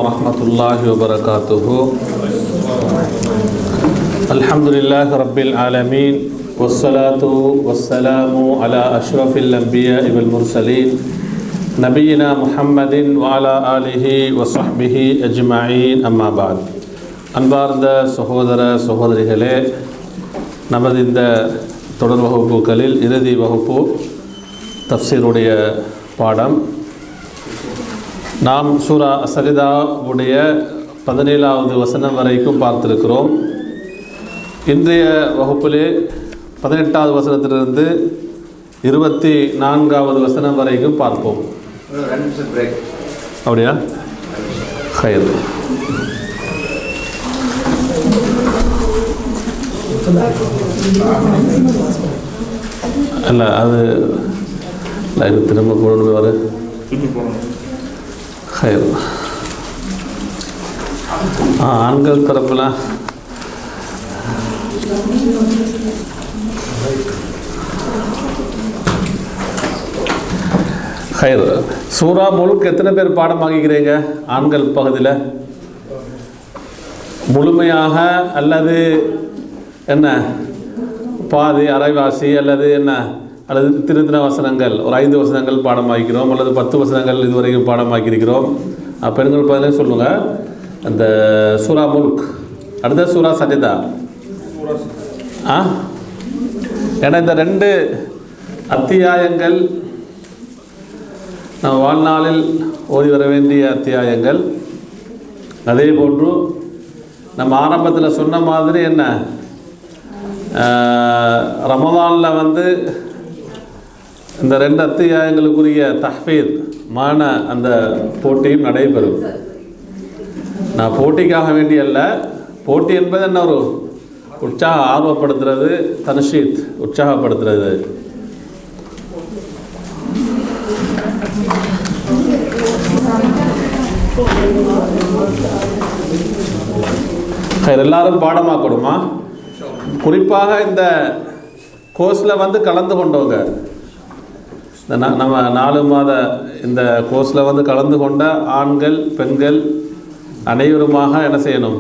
ورحمة الله وبركاته. الحمد لله رب العالمين والصلاة والسلام على أشرف الأنبياء والمرسلين نبينا محمد وعلى آله وصحبه أجمعين أما بعد. அன்பார்ந்த சகோதர சகோதரிகளே, நமது இந்த தொடர் வகுப்புகளில் இறுதி வகுப்பு தஃப்சீருடைய பாடம். நாம் சூரா சஜிதாவுடைய 17வது வசனம் வரைக்கும் பார்த்திருக்கிறோம். இன்றைய வகுப்பிலே 18வது வசனத்திலிருந்து 24வது வசனம் வரைக்கும் பார்ப்போம். அப்படியா? ஹைர். அல்ல, அது லைவ் திரும்ப போடணும். வர ஹைர். ஆண்கள் தரப்புல ஹைர். சூரா முழுக்க எத்தனை பேர் பாடம் வாங்கிக்கிறீங்க? ஆண்கள் பகுதியில் முழுமையாக அல்லது என்ன பாதி அரைவாசி அல்லது என்ன அல்லது திருத்தின வசனங்கள் ஒரு 5 வசனங்கள் பாடம் வாங்கிக்கிறோம் அல்லது 10 வசனங்கள் இதுவரைக்கும் பாடம் வாங்கியிருக்கிறோம். பெண்கள் பதிலே சொல்லுங்கள். அந்த சூரா முல்க், அடுத்த சூரா சஜிதா. ஏன்னா இந்த 2 அத்தியாயங்கள் நம்ம வாழ்நாளில் ஓதி வர வேண்டிய அத்தியாயங்கள். அதே போன்று நம்ம ஆரம்பத்தில் சொன்ன மாதிரி என்ன ரமதானில் இந்த 2 அத்தியாயங்களுக்குரிய தஹ்ஃபீத் மான அந்த போட்டியும் நடைபெறும். நான் போட்டிக்காக வேண்டியல்ல, போட்டி என்பது என்ன, ஒரு ஆர்வப்படுத்துறது, தன்ஷீத் உற்சாகப்படுத்துறது. எல்லாரும் பாடமாக்கணுமா? குறிப்பாக இந்த கோர்ஸில் கலந்து கொண்டவங்க, நம்ம 4 மாத இந்த கோர்ஸில் கலந்து கொண்ட ஆண்கள் பெண்கள் அனைவருமாக என்ன செய்யணும்,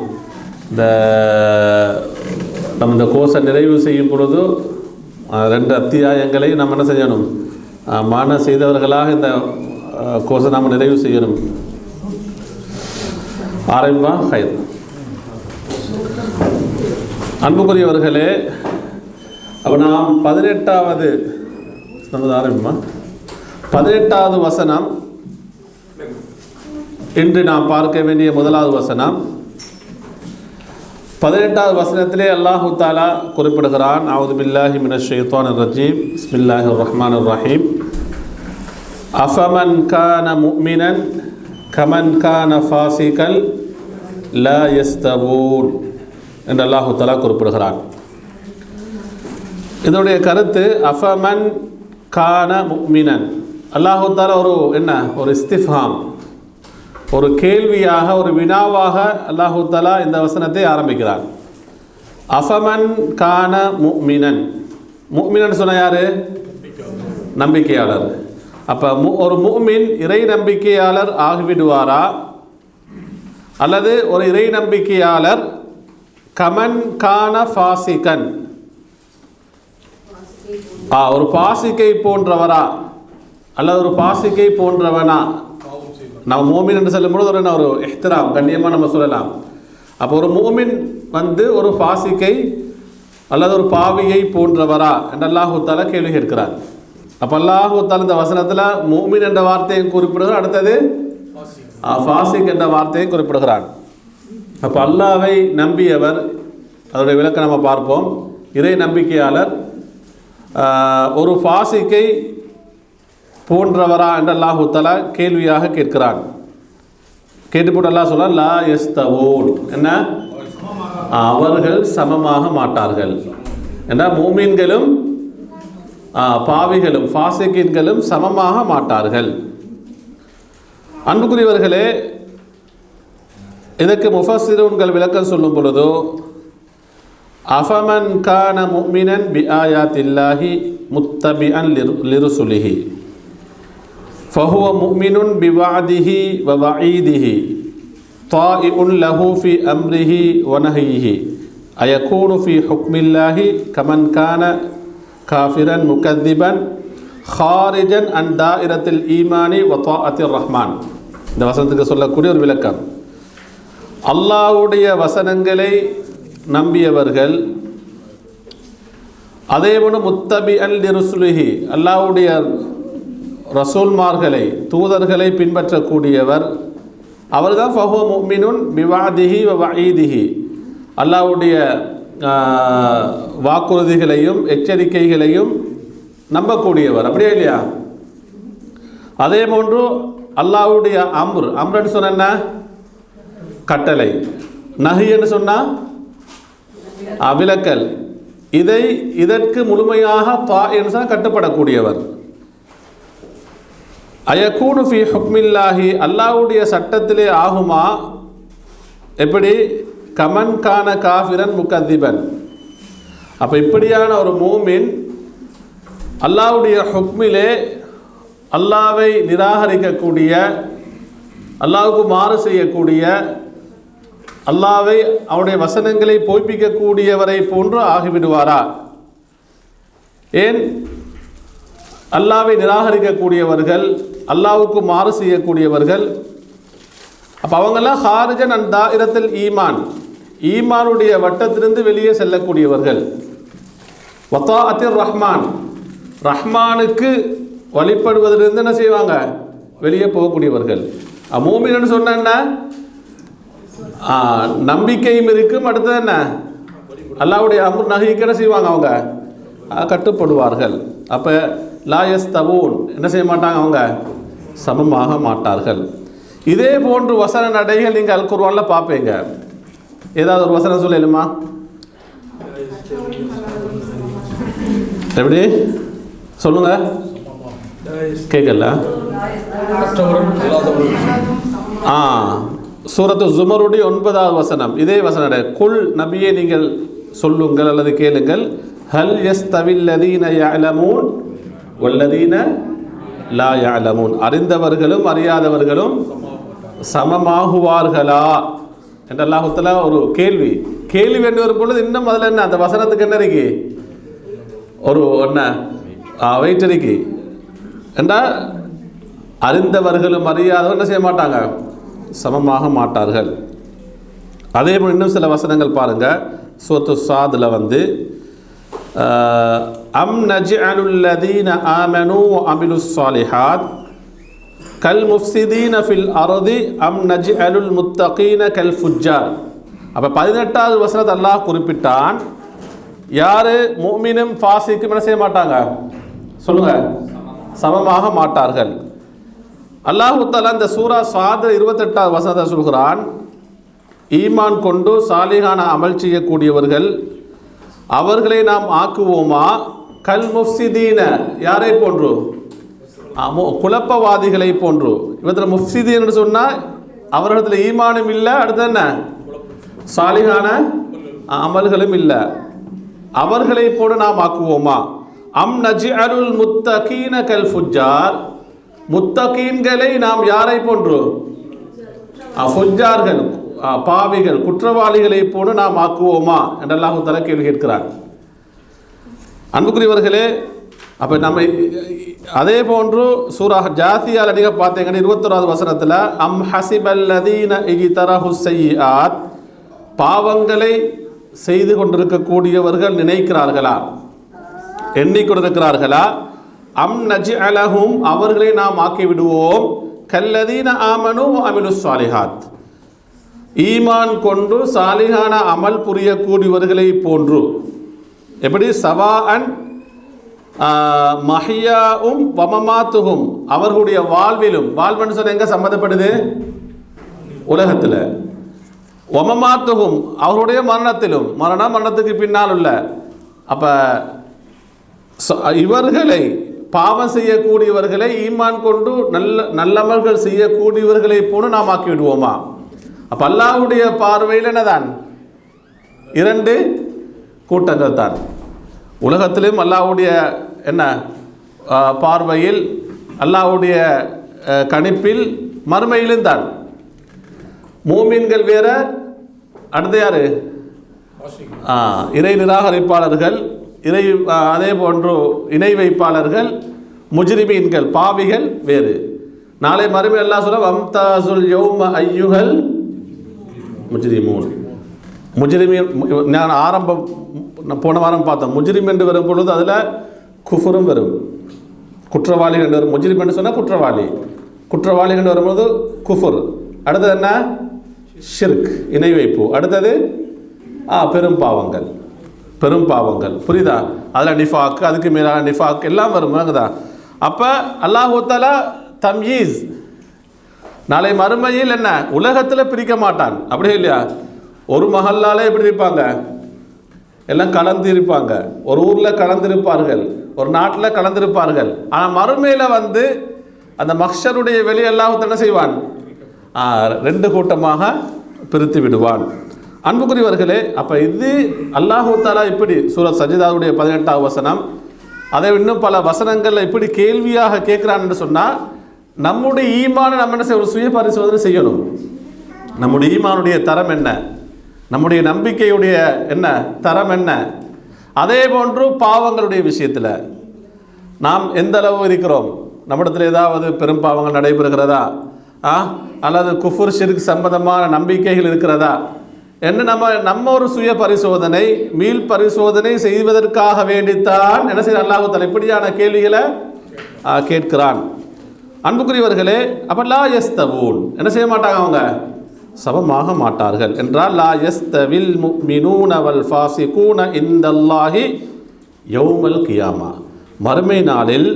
நம்ம இந்த கோர்ஸை நிறைவு செய்யும் பொழுது 2 அத்தியாயங்களை நம்ம என்ன செய்யணும், மான செய்தவர்களாக இந்த கோர்ஸை நாம் நிறைவு செய்யணும். ஆரம்பா ஹைர். அன்புக்குரியவர்களே, அப்போ நாம் 18வது ஆரம்பமா 18வது வசனம் இன்று நாம் பார்க்க வேண்டிய 1வது வசனம். 18வது வசனத்திலே அல்லாஹு தாலா குறிப்பிடுகிறான், அவுது பில்லாஹி மினஷ் ஷைத்தானிர் ரஜீம், பிஸ்மில்லாஹிர் ரஹ்மானிர் ரஹீம், அஃபமன் கான முஃமினன் கமன் கான ஃபாசிகன் லா யஸ்தவூன் என்று அல்லாஹு தாலா குறிப்பிடுகிறான். இதனுடைய கருத்து, அஃபமன் கான முஃமினன். அல்லாஹு தாலா ஒரு இஸ்திஃபாம், ஒரு கேள்வியாக, ஒரு வினாவாக அல்லாஹு தாலா இந்த வசனத்தை ஆரம்பிக்கிறார். அஃபமன் கான முஃமினன். முஃமினன் சொன்ன யாரு? நம்பிக்கையாளர். அப்போ ஒரு முஃமின் இறை நம்பிக்கையாளர் ஆகிவிடுவாரா, அல்லது ஒரு இறை நம்பிக்கையாளர் கமன் கான ஃபாசிகன், ஒரு பாசிக்கை போன்றவரா அல்லது ஒரு பாசிக்கை போன்றவனா? நம்ம மூமின் என்று சொல்லும்போது ஒரு இஹ்திராம், கண்ணியமாக நம்ம சொல்லலாம். அப்போ ஒரு மூமின் ஒரு பாசிக்கை அல்லது ஒரு பாவியை போன்றவரா என்று அல்லாஹு தாலா கேள்வி கேட்கிறார். அப்போ அல்லாஹு தாலா இந்த வசனத்தில் மூமின் என்ற வார்த்தையை குறிப்பிடுகிறார், அடுத்தது ஃபாசிக் என்ற வார்த்தையை குறிப்பிடுகிறான். அப்போ அல்லாஹ்வை நம்பியவர், அதனுடைய விளக்கம் நம்ம பார்ப்போம். இறை நம்பிக்கையாளர் ஒரு ஃபாசிக்கை போன்றவரா என்று அல்லாஹு தஆலா கேள்வியாக கேட்கிறான். கேட்டுப்போட்டு அல்லாஹ் சொல்றான், லா யஸ்தவூன், என்ன, அவர்கள் சமமாக மாட்டார்கள். ஏன்னா மூமின்களும் பாவிகளும் ஃபாசிக்கின்களும் சமமாக மாட்டார்கள். அன்புக்குரியவர்களே, இதற்கு முஃபஸ்ஸிரூன்கள் விளக்கம் சொல்லும் பொழுது, அஃபமன் கான முஃமினன் பி ஆயாத்தில்லாஹி முத்தபிஅன் லிருசுலிஹி ஃபஹுவ முஃமினுன் பி வஅதிஹி வ வஈதிஹி தாயிஉன் லஹு ஃபி அம்ரிஹி வ நஹ்யிஹி அயகூனு ஃபி ஹுக்மில்லாஹி கமன் கான காஃபிரன் முகத்திபன் ஹாரிஜன் அன் தாயிரத்தில் ஈமானி வ தாஅத்திர் ரஹ்மான். இந்த வசனத்துக்கு சொல்லக்கூடிய ஒரு விளக்கம், அல்லாஹ்வுடைய வசனங்களை நம்பியவர்கள், அதேபோல முத்தபிஅன் லிருசுலிஹி அல்லாஹ்வுடைய ரசூல்மார்களை தூதர்களை பின்பற்றக்கூடியவர், அவர்தான் ஃபஹுவ முஃமினுன் பிவஅதிஹி வ வஈதிஹி அல்லாஹ்வுடைய வாக்குறுதிகளையும் எச்சரிக்கைகளையும் நம்பக்கூடியவர். அப்படியே இல்லையா? அதே போன்று அல்லாஹ்வுடைய அம்ருன்னு சொன்ன கட்டளை, நஹின்னு சொன்னால் விலக்கல், இதற்கு முழுமையாக தாயின்ஸா கட்டுப்படக்கூடியவர். அயகூனு ஃபி ஹுக்மில்லாஹி அல்லாஹ்வுடைய சட்டத்திலே ஆகுமா? எப்படி? கமன் கான காஃபிரன் முகத்திபன். அப்போ இப்படியான ஒரு மூமின் அல்லாஹ்வுடைய ஹுக்மிலே அல்லாஹ்வை நிராகரிக்கக்கூடிய, அல்லாஹ்வுக்கு மாறு செய்யக்கூடிய, அல்லாஹ்வை அவருடைய வசனங்களை பொய்ப்பிக்கக்கூடியவரை போன்று ஆகிவிடுவாரா? ஏன்? அல்லாஹ்வை நிராகரிக்கக்கூடியவர்கள், அல்லாஹ்வுக்கு மாறு செய்யக்கூடியவர்கள், அப்போ அவங்கெல்லாம் ஹாரிஜன் அன் தாயிரத்தில் ஈமான், ஈமானுடைய வட்டத்திலிருந்து வெளியே செல்லக்கூடியவர்கள். வ தாஅத்திர் ரஹ்மான், ரஹ்மானுக்கு வழிபடுவதிலிருந்து என்ன செய்வாங்க? வெளியே போகக்கூடியவர்கள். மூமின்னு சொன்ன நம்பிக்கையும் இருக்கும், அடுத்தது என்ன? அல்லாஹ்வுடைய அம்ர் நஹிக்கு என்ன செய்வாங்க? அவங்க கட்டுப்படுவார்கள். அப்போ லா யஸ்தவூன், என்ன செய்ய மாட்டாங்க? அவங்க சமமாக மாட்டார்கள். இதே போன்று வசன நடைகள் நீங்கள் அல் குர்ஆனில் பார்ப்பீங்க. ஏதாவது ஒரு வசனம் சொல்லலுமா? எப்படி சொல்லுங்க, கேட்கல? சூரத்து ஜுமருடைய 9வது வசனம், இதே வசன, குல் நபியே நீங்கள் சொல்லுங்கள் அல்லது கேளுங்கள், ஹல் யஸ்தவில் லதீன யஅலமூன் வல்லதீன லா யஅலமூன், அறிந்தவர்களும் அறியாதவர்களும் சமமாகுவார்களா என்று அல்லாஹ் தஆலா ஒரு கேள்வி வேண்டி வரும் பொழுது இன்னும் அதில் என்ன, அந்த வசனத்துக்கு என்ன இருக்கு? ஒரு என்ன வெயிட் இருக்கு என்றால், அறிந்தவர்களும் அறியாதவர்கள் என்ன செய்ய மாட்டாங்க? சமமாக மாட்டார்கள். அதே போல் இன்னும் சில வசனங்கள் பாருங்க. சூரத்து ஸாத்ல அம் நஜ்அலுல் லதீன ஆமனூ வ அமிலுஸ் ஸாலிஹாத் கல் முஃப்ஸிதீன ஃபில் அர்தி அம் நஜ்அலுல் முத்தகீன கல் ஃபுஜ்ஜார். அப்போ 18வது வசனத்தை அல்லாஹ் குறிப்பிட்டான். யார் முஃமினும் ஃபாசிக்கும் என்ன செய்ய மாட்டாங்க? சொல்லுங்க, சமமாக மாட்டார்கள். அல்லாஹ் தஆலா இந்த சூரா ஸாத் 28வது வசனத்தை சொல்கிறான், ஈமான் கொண்டு சாலிகான அமல் செய்யக்கூடியவர்கள் அவர்களை நாம் ஆக்குவோமா? கல் முஃப்ஸிதீன, யாரை போன்று? குழப்பவாதிகளை போன்று. இவத்தில் முஃப்ஸிதீன் என்று சொன்னால் அவர்களிடத்தில் ஈமானும் இல்லை, அடுத்து என்ன? சாலிகான அமல்களும் இல்லை. அவர்களை போன்று நாம் ஆக்குவோமா? அம் நஜ்அலுல் முத்தகீன கல் ஃபுஜ்ஜார், முத்தகீன்களை நாம் யாரை போன்று? ஃபுஜ்ஜார்கள், பாவிகள், குற்றவாளிகளை போன்று நாம் ஆக்குவோமா என்று அல்லாஹ் தஆலா கேள்வி கேட்கிறார். அன்புக்குரியவர்களே, அப்போ நம்ம அதே போன்று சூரா ஜாசியால் நீங்கள் பார்த்தீங்கன்னா 21வது வசனத்தில் அம் ஹசிபல்லதீன இஜ்தரஹு ஸய்யிஆத், பாவங்களை செய்து கொண்டிருக்கக்கூடியவர்கள் நினைக்கிறார்களா, எண்ணிக்கொண்டிருக்கிறார்களா? அம் நஜ்அலஹும், அவர்களை நாம் ஆக்கி விடுவோம், கல்லதீன ஆமனூ வ அமிலுஸ் ஸாலிஹாத், ஈமான் கொண்டு சாலிகான அமல் புரியக்கூடியவர்களை போன்று. எப்படி? சவாஅன் மஹியாவும் வமமாத்துகும், அவர்களுடைய வாழ்விலும், வாழ்வுன்னு சொன்ன எங்கே சம்மந்தப்படுது? உலகத்தில். வமமாத்துகும், அவர்களுடைய மரணத்திலும், மரணத்துக்கு பின்னால் உள்ள. அப்போ இவர்களை, பாவம் செய்யக்கூடியவர்களை ஈமான் கொண்டு நல்லமல்கள் செய்யக்கூடியவர்களை போன்று நாம் ஆக்கிவிடுவோமா? அப்போ அல்லாஹ்வுடைய பார்வையில் என்னதான்? 2 கூட்டங்கள் தான். உலகத்திலும் அல்லாஹ்வுடைய என்ன பார்வையில், அல்லாஹ்வுடைய கணிப்பில், மறுமையிலும் தான். மூமின்கள் வேற, அடுத்து யாரு? இறை நிராகரிப்பாளர்கள், அதே போன்று இணை வைப்பாளர்கள், முஜ்ரிமீன்கள் பாவிகள் வேறு. நாளை மறுமை அல்லாஹ் சொல்ல வம்தாசுல் யௌம ஐயுஹல் முஜ்ரிமூன். முஜ்ரிமீன் நான் ஆரம்பம் போன வாரம் பார்த்தோம். முஜ்ரிம் என்று வரும் பொழுது அதில் குஃபரும் வரும், குற்றவாளிகள் என்று வரும். முஜ்ரிம் என்று சொன்னால் குற்றவாளி, குற்றவாளிகள் என்று வரும்போது குஃபுர். அடுத்தது என்ன? ஷிர்க், இணை வைப்பு. அடுத்தது பெரும் பாவங்கள், பெரும் பாவங்கள். புரியுதா? அதில் நிஃபாக்கு, அதுக்கு மேலான நிஃபாக் எல்லாம் வரும். அப்போ அல்லாஹ் தஆலா தம்யீஸ் நாளை மறுமையில் என்ன உலகத்தில் பிரிக்க மாட்டான். அப்படியே இல்லையா? ஒரு மஹல்லாலே எப்படி இருப்பாங்க? எல்லாம் கலந்து இருப்பாங்க. ஒரு ஊரில் கலந்திருப்பார்கள், ஒரு நாட்டில் கலந்திருப்பார்கள். ஆனால் மறுமையில் வந்து அந்த மஹ்ஷருடைய வெளியே அல்லாஹ் என்ன செய்வான்? ரெண்டு கூட்டமாக பிரித்து விடுவான். அன்புக்குரியவர்களே, அப்போ இது அல்லாஹ் தஆலா இப்படி சூரத் சஜிதாவுடைய 18வது வசனம், அதை இன்னும் பல வசனங்களில் இப்படி கேள்வியாக கேட்குறான் என்று சொன்னால், நம்முடைய ஈமானை நம்ம என்ன செய்ய, ஒரு சுய பரிசோதனை செய்யணும். நம்முடைய ஈமானுடைய தரம் என்ன, நம்முடைய நம்பிக்கையுடைய என்ன தரம் என்ன. அதே போன்று பாவங்களுடைய விஷயத்தில் நாம் எந்த அளவு இருக்கிறோம், நம்மிடத்தில் ஏதாவது பெரும் பாவங்கள் நடைபெறுகிறதா, அல்லது குஃபுர் ஷிர்க் சம்பந்தமான நம்பிக்கைகள் இருக்கிறதா என்று நம்ம ஒரு சுய பரிசோதனை, மீள் பரிசோதனை செய்வதற்காக வேண்டித்தான் என்ன செய்ய அல்லாஹ் தஆலா இப்படியான கேள்விகளை கேட்கிறான். அன்புக்குரியவர்களே, அப்போ லா யஸ்தவூன் என்ன செய்ய மாட்டாங்க, அவங்க சமமாக மாட்டார்கள் என்றால் லா யஸ்தவில் முஃமினூன வல் ஃபாஸிகூன இந்தல்லாஹி யௌமல் கியாமா, மறுமை நாளில்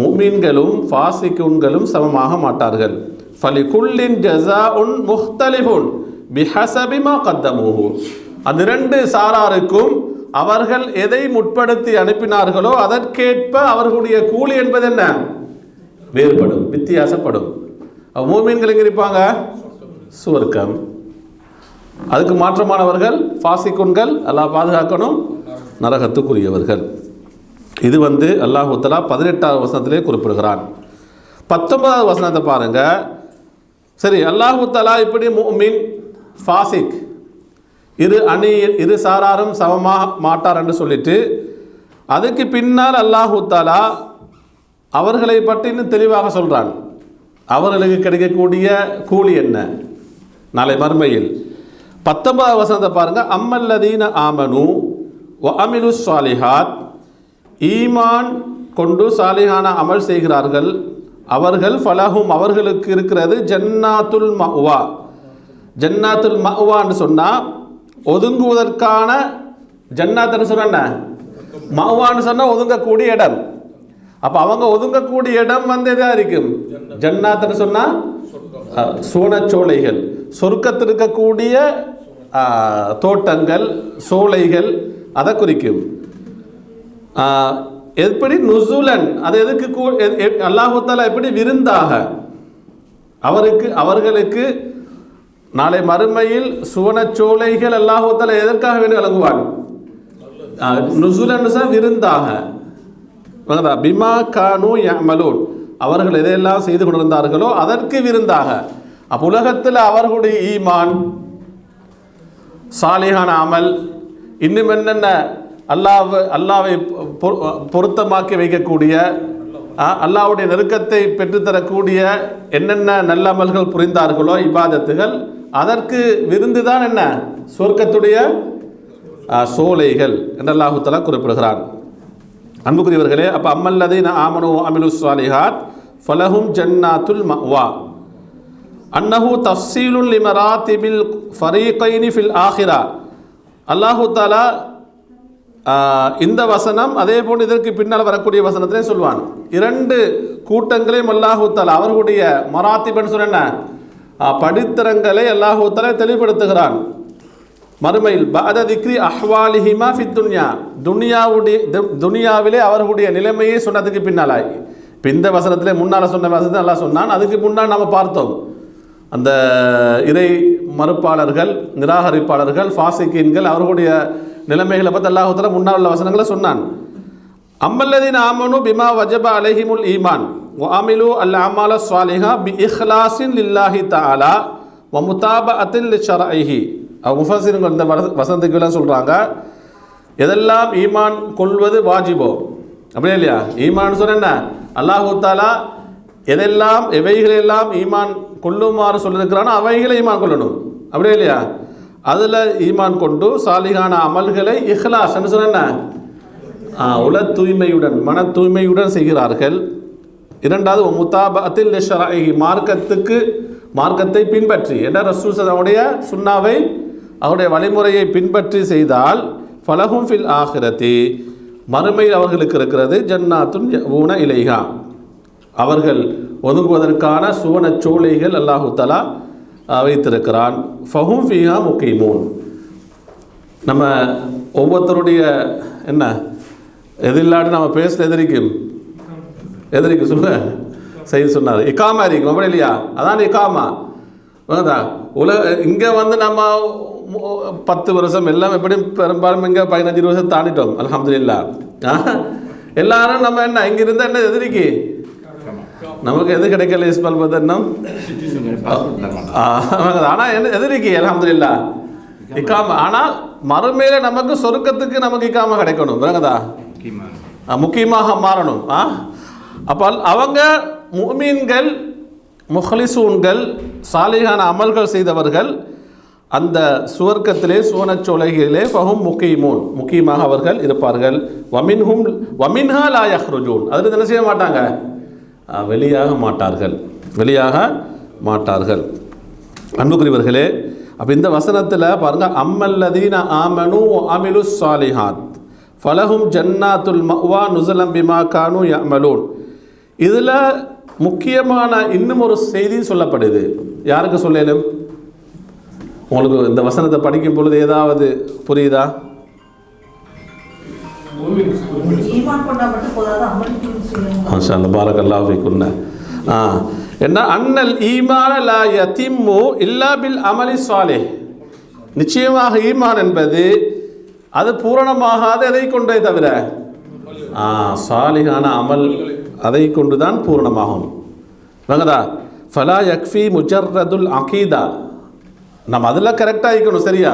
முஃமின்களும் ஃபாஸிகூன்களும் சமமாக மாட்டார்கள். ஃபலிகுல்லின் ஜஸாஉன் முக்தலிஃபுன் பிஹஸபி மா கத்தமூஹு, அந்த இரண்டு சாராருக்கும் அவர்கள் எதை முற்படுத்தி அனுப்பினார்களோ அதற்கேற்ப அவர்களுடைய கூலி என்பது என்ன வேறுபடும், வித்தியாசப்படும். மூமின்கள் எங்கே இருப்பாங்க? சுவர்க்கம். அதுக்கு மாற்றமானவர்கள் ஃபாசிக்குன்கள், அல்லாஹ் பாதுகாக்கணும், நரகத்துக்குரியவர்கள். இது வந்து அல்லாஹ் தஆலா 18வது வசனத்திலே குறிப்பிடுகிறான். 19வது வசனத்தை பாருங்க. சரி, அல்லாஹ் தஆலா இப்படி முஃமின் ஃபாசிக் இரு சாராரும் சமமாக மாட்டார் என்று சொல்லிட்டு அதுக்கு பின்னால் அல்லாஹ் தஆலா அவர்களை பற்றி இன்னும் தெளிவாக சொல்கிறான். அவர்களுக்கு கிடைக்கக்கூடிய கூலி என்ன நாளை மறுமையில். 19வது வசனத்தை பாருங்கள். அம்மல்லதீன ஆமனு வ அமிலு ஸாலிஹாத், ஈமான் கொண்டு சாலிஹான அமல் செய்கிறார்கள் அவர்கள், ஃபலஹும் அவர்களுக்கு இருக்கிறது ஜன்னாத்துல் மஅவா. ஜன்னாத்துல் மஅவான்னு சொன்னால் ஒதுங்குவதற்கான, ஜன்னாத்துன்னு சொன்ன மஅவான்னு சொன்னால் ஒதுங்கக்கூடிய இடம். அப்போ அவங்க ஒதுங்கக்கூடிய இடம் வந்து எதாக இருக்கும்? ஜன்னாத்துன்னு சொன்னால் சோனச்சோலைகள், சொர்க்கத்தில் இருக்கக்கூடிய தோட்டங்கள், சோலைகள், அதை குறிக்கும். எப்படி நுசுலன், அது எதுக்கு அல்லாஹ் தஆலா எப்படி விருந்தாக அவர்களுக்கு நாளை மறுமையில் சுவனச்சோலைகள் அல்லாஹ் தஆலா எதற்காக வேண்டி வழங்குவான்? நுசுலன் விருந்தாக. பிமா கானு யஅமலூன், அவர்கள் எதையெல்லாம் செய்து கொண்டிருந்தார்களோ அதற்கு விருந்தாக. அப்போ உலகத்தில் அவர்களுடைய ஈமான், சாலிஹான அமல், இன்னும் என்னென்ன அல்லாவை பொருத்தமாக்கி வைக்கக்கூடிய, அல்லாஹ்வுடைய நெருக்கத்தை பெற்றுத்தரக்கூடிய என்னென்ன நல்ல அமல்கள் புரிந்தார்களோ இபாதத்துகள், அதற்கு விருந்து தான் என்ன சொர்க்கத்துடைய சோலைகள் என்று அல்லாஹ் தஆலா குறிப்பிடுகிறான். அன்புக்குரியவர்களே, அப்போ அம்மல்லதீன ஆமனு வ அமிலு ஸாலிஹாத் ஃபலஹும் ஜன்னாத்துல் மஅவா அன்னஹு தஃசீலுன் லிமராத்திபில் ஃபரீகைனி ஃபில் ஆখিরা. அல்லாஹ் தஆலா இந்த வசனம் அதே போன்று இதற்கு பின்னால் வரக்கூடிய வசனத்திலே சொல்வான். இரண்டு கூட்டங்களையும் அல்லாஹ் தஆலா அவர்களுடைய மராத்திபன் சொன்ன படித்தரங்களை அல்லாஹ் தஆலா தெளிவுபடுத்துகிறான். மறுமையில் பஅத திக்ரி அஹ்வாலிஹிமா ஃபித் துன்யா, துனியாவிலே அவர்களுடைய நிலைமையை சொன்னதுக்கு பின்னாலாய். இப்போ இந்த வசனத்திலே முன்னால் சொன்ன வசனத்தை அல்லாஹ் சொன்னான். அதுக்கு முன்னால் நாம் பார்த்தோம், அந்த இறை மறுப்பாளர்கள், நிராகரிப்பாளர்கள், ஃபாசிகீன்கள், அவர்களுடைய நிலைமைகளை பற்றி அல்லாஹ் தஆலா முன்னால் உள்ள வசனங்களை சொன்னான். அம்மல்லதீன ஆமனு பிமா வஜப அலைஹிமுல் ஈமான் வ அமிலு அல் அமால ஸாலிஹா பி இஹ்லாஸின் லில்லாஹி தஆலா வமுதாபஅத்தில் லிஷரஇஹி. முஃபஸ்ஸிர்கள் இந்த வசனத்துக்குலாம் சொல்கிறாங்க, எதெல்லாம் ஈமான் கொள்வது வாஜிபோ, அப்படியே இல்லையா? ஈமான் சொன்ன என்ன, அல்லாஹு தாலா எதெல்லாம் எவைகளெல்லாம் ஈமான் கொள்ளுமாறு சொல்லியிருக்கிறானோ அவைகளை ஈமான் கொள்ளணும், அப்படியே இல்லையா? அதில் ஈமான் கொண்டு சாலிகான அமல்களை இஹ்லாஸ் என்று சொன்ன உல தூய்மையுடன் மன தூய்மையுடன் செய்கிறார்கள். இரண்டாவது முத்தாபத்தில் லிஷரஇஹி, மார்க்கத்தை பின்பற்றி என்ற ரசூல் அவருடைய சுன்னாவை அவருடைய வழிமுறையை பின்பற்றி செய்தால் ஃபலஹும் ஃபில் ஆஹிரத்தி, மறுமையில் அவர்களுக்கு இருக்கிறது ஜன்னாத்துன் யஊன இலைஹா, அவர்கள் ஒதுங்குவதற்கான சுவனச் சோலைகள் அல்லாஹு தஆலா வைத்திருக்கிறான். ஃபஹும் ஃபீஹா முகீமூன். நம்ம ஒவ்வொருத்தருடைய என்ன எதிரில்லாட்டு நம்ம பேசுகிற எதிரிக்கு சொல்லுங்க செய்து சொன்னார், இக்காமா இருக்கும், அப்படி இல்லையா? அதான் இக்காமா. இங்கே வந்து நம்ம 10 வருஷம் எல்லாம் எப்படியும் பெரும்பாலும் இங்கே 15 வருஷம் தாண்டிட்டோம் அல்ஹம்துலில்லாஹ். எல்லாரும் நம்ம என்ன இங்கே இருந்தால் என்ன எதிரிக்கு நமக்கு எது கிடைக்கல இஸ்மால் பதன்னம், ஆனால் என்ன எதிரிக்கு அல்ஹம்துலில்லாஹ் இக்காமா. ஆனால் மறுமையில் நமக்கு சொர்க்கத்துக்கு நமக்கு இக்காமா கிடைக்கணும், விளங்குதா? முக்கியமாக மாறணும். அப்போ அவங்க முஃமின்கள், முஹ்லிசூன்கள், சாலிகான அமல்கள் செய்தவர்கள் அந்த சுவர்க்கத்திலே சுவனச்சோலைகளிலே ஃபஹும் முகீமூன், முக்கியமாக அவர்கள் இருப்பார்கள். வமின்ஹா லா யஹ்ருஜூன், அதில் என்ன செய்ய மாட்டாங்க, வெளியாக மாட்டார்கள். அன்புக்குரியவர்களே, அப்போ இந்த வசனத்தில் பாருங்கள், அம்மல்லதீன ஆமனு அமிலு சாலிஹாத் ஃபலஹும் ஜன்னாத்துல் மஅவா நுஸலம் பிமா கானு யஅமலூன். இதில் முக்கியமான இன்னும் ஒரு செய்தி சொல்லப்படுது. யாருக்கு சொல்லலும்? உங்களுக்கு இந்த வசனத்தை படிக்கும் பொழுது ஏதாவது புரியுதா? பாரக்கல்லாஹு ஃபீக்குன்ன. என்ன அன்னல் ஈமான லா யதிம்மு இல்லா பில் அமலி ஸாலிஹ். நிச்சயமாக ஈமான் என்பது அது பூரணமாகாத எதை கொண்டே தவிர சாலிகான அமல் அதை கொண்டு தான் பூரணமாகும். வாங்கதா ஃபலா யக்ஃபி முஜர்ரதுல் அகீதா. நம்ம அதில் கரெக்டாக இருக்கணும், சரியா?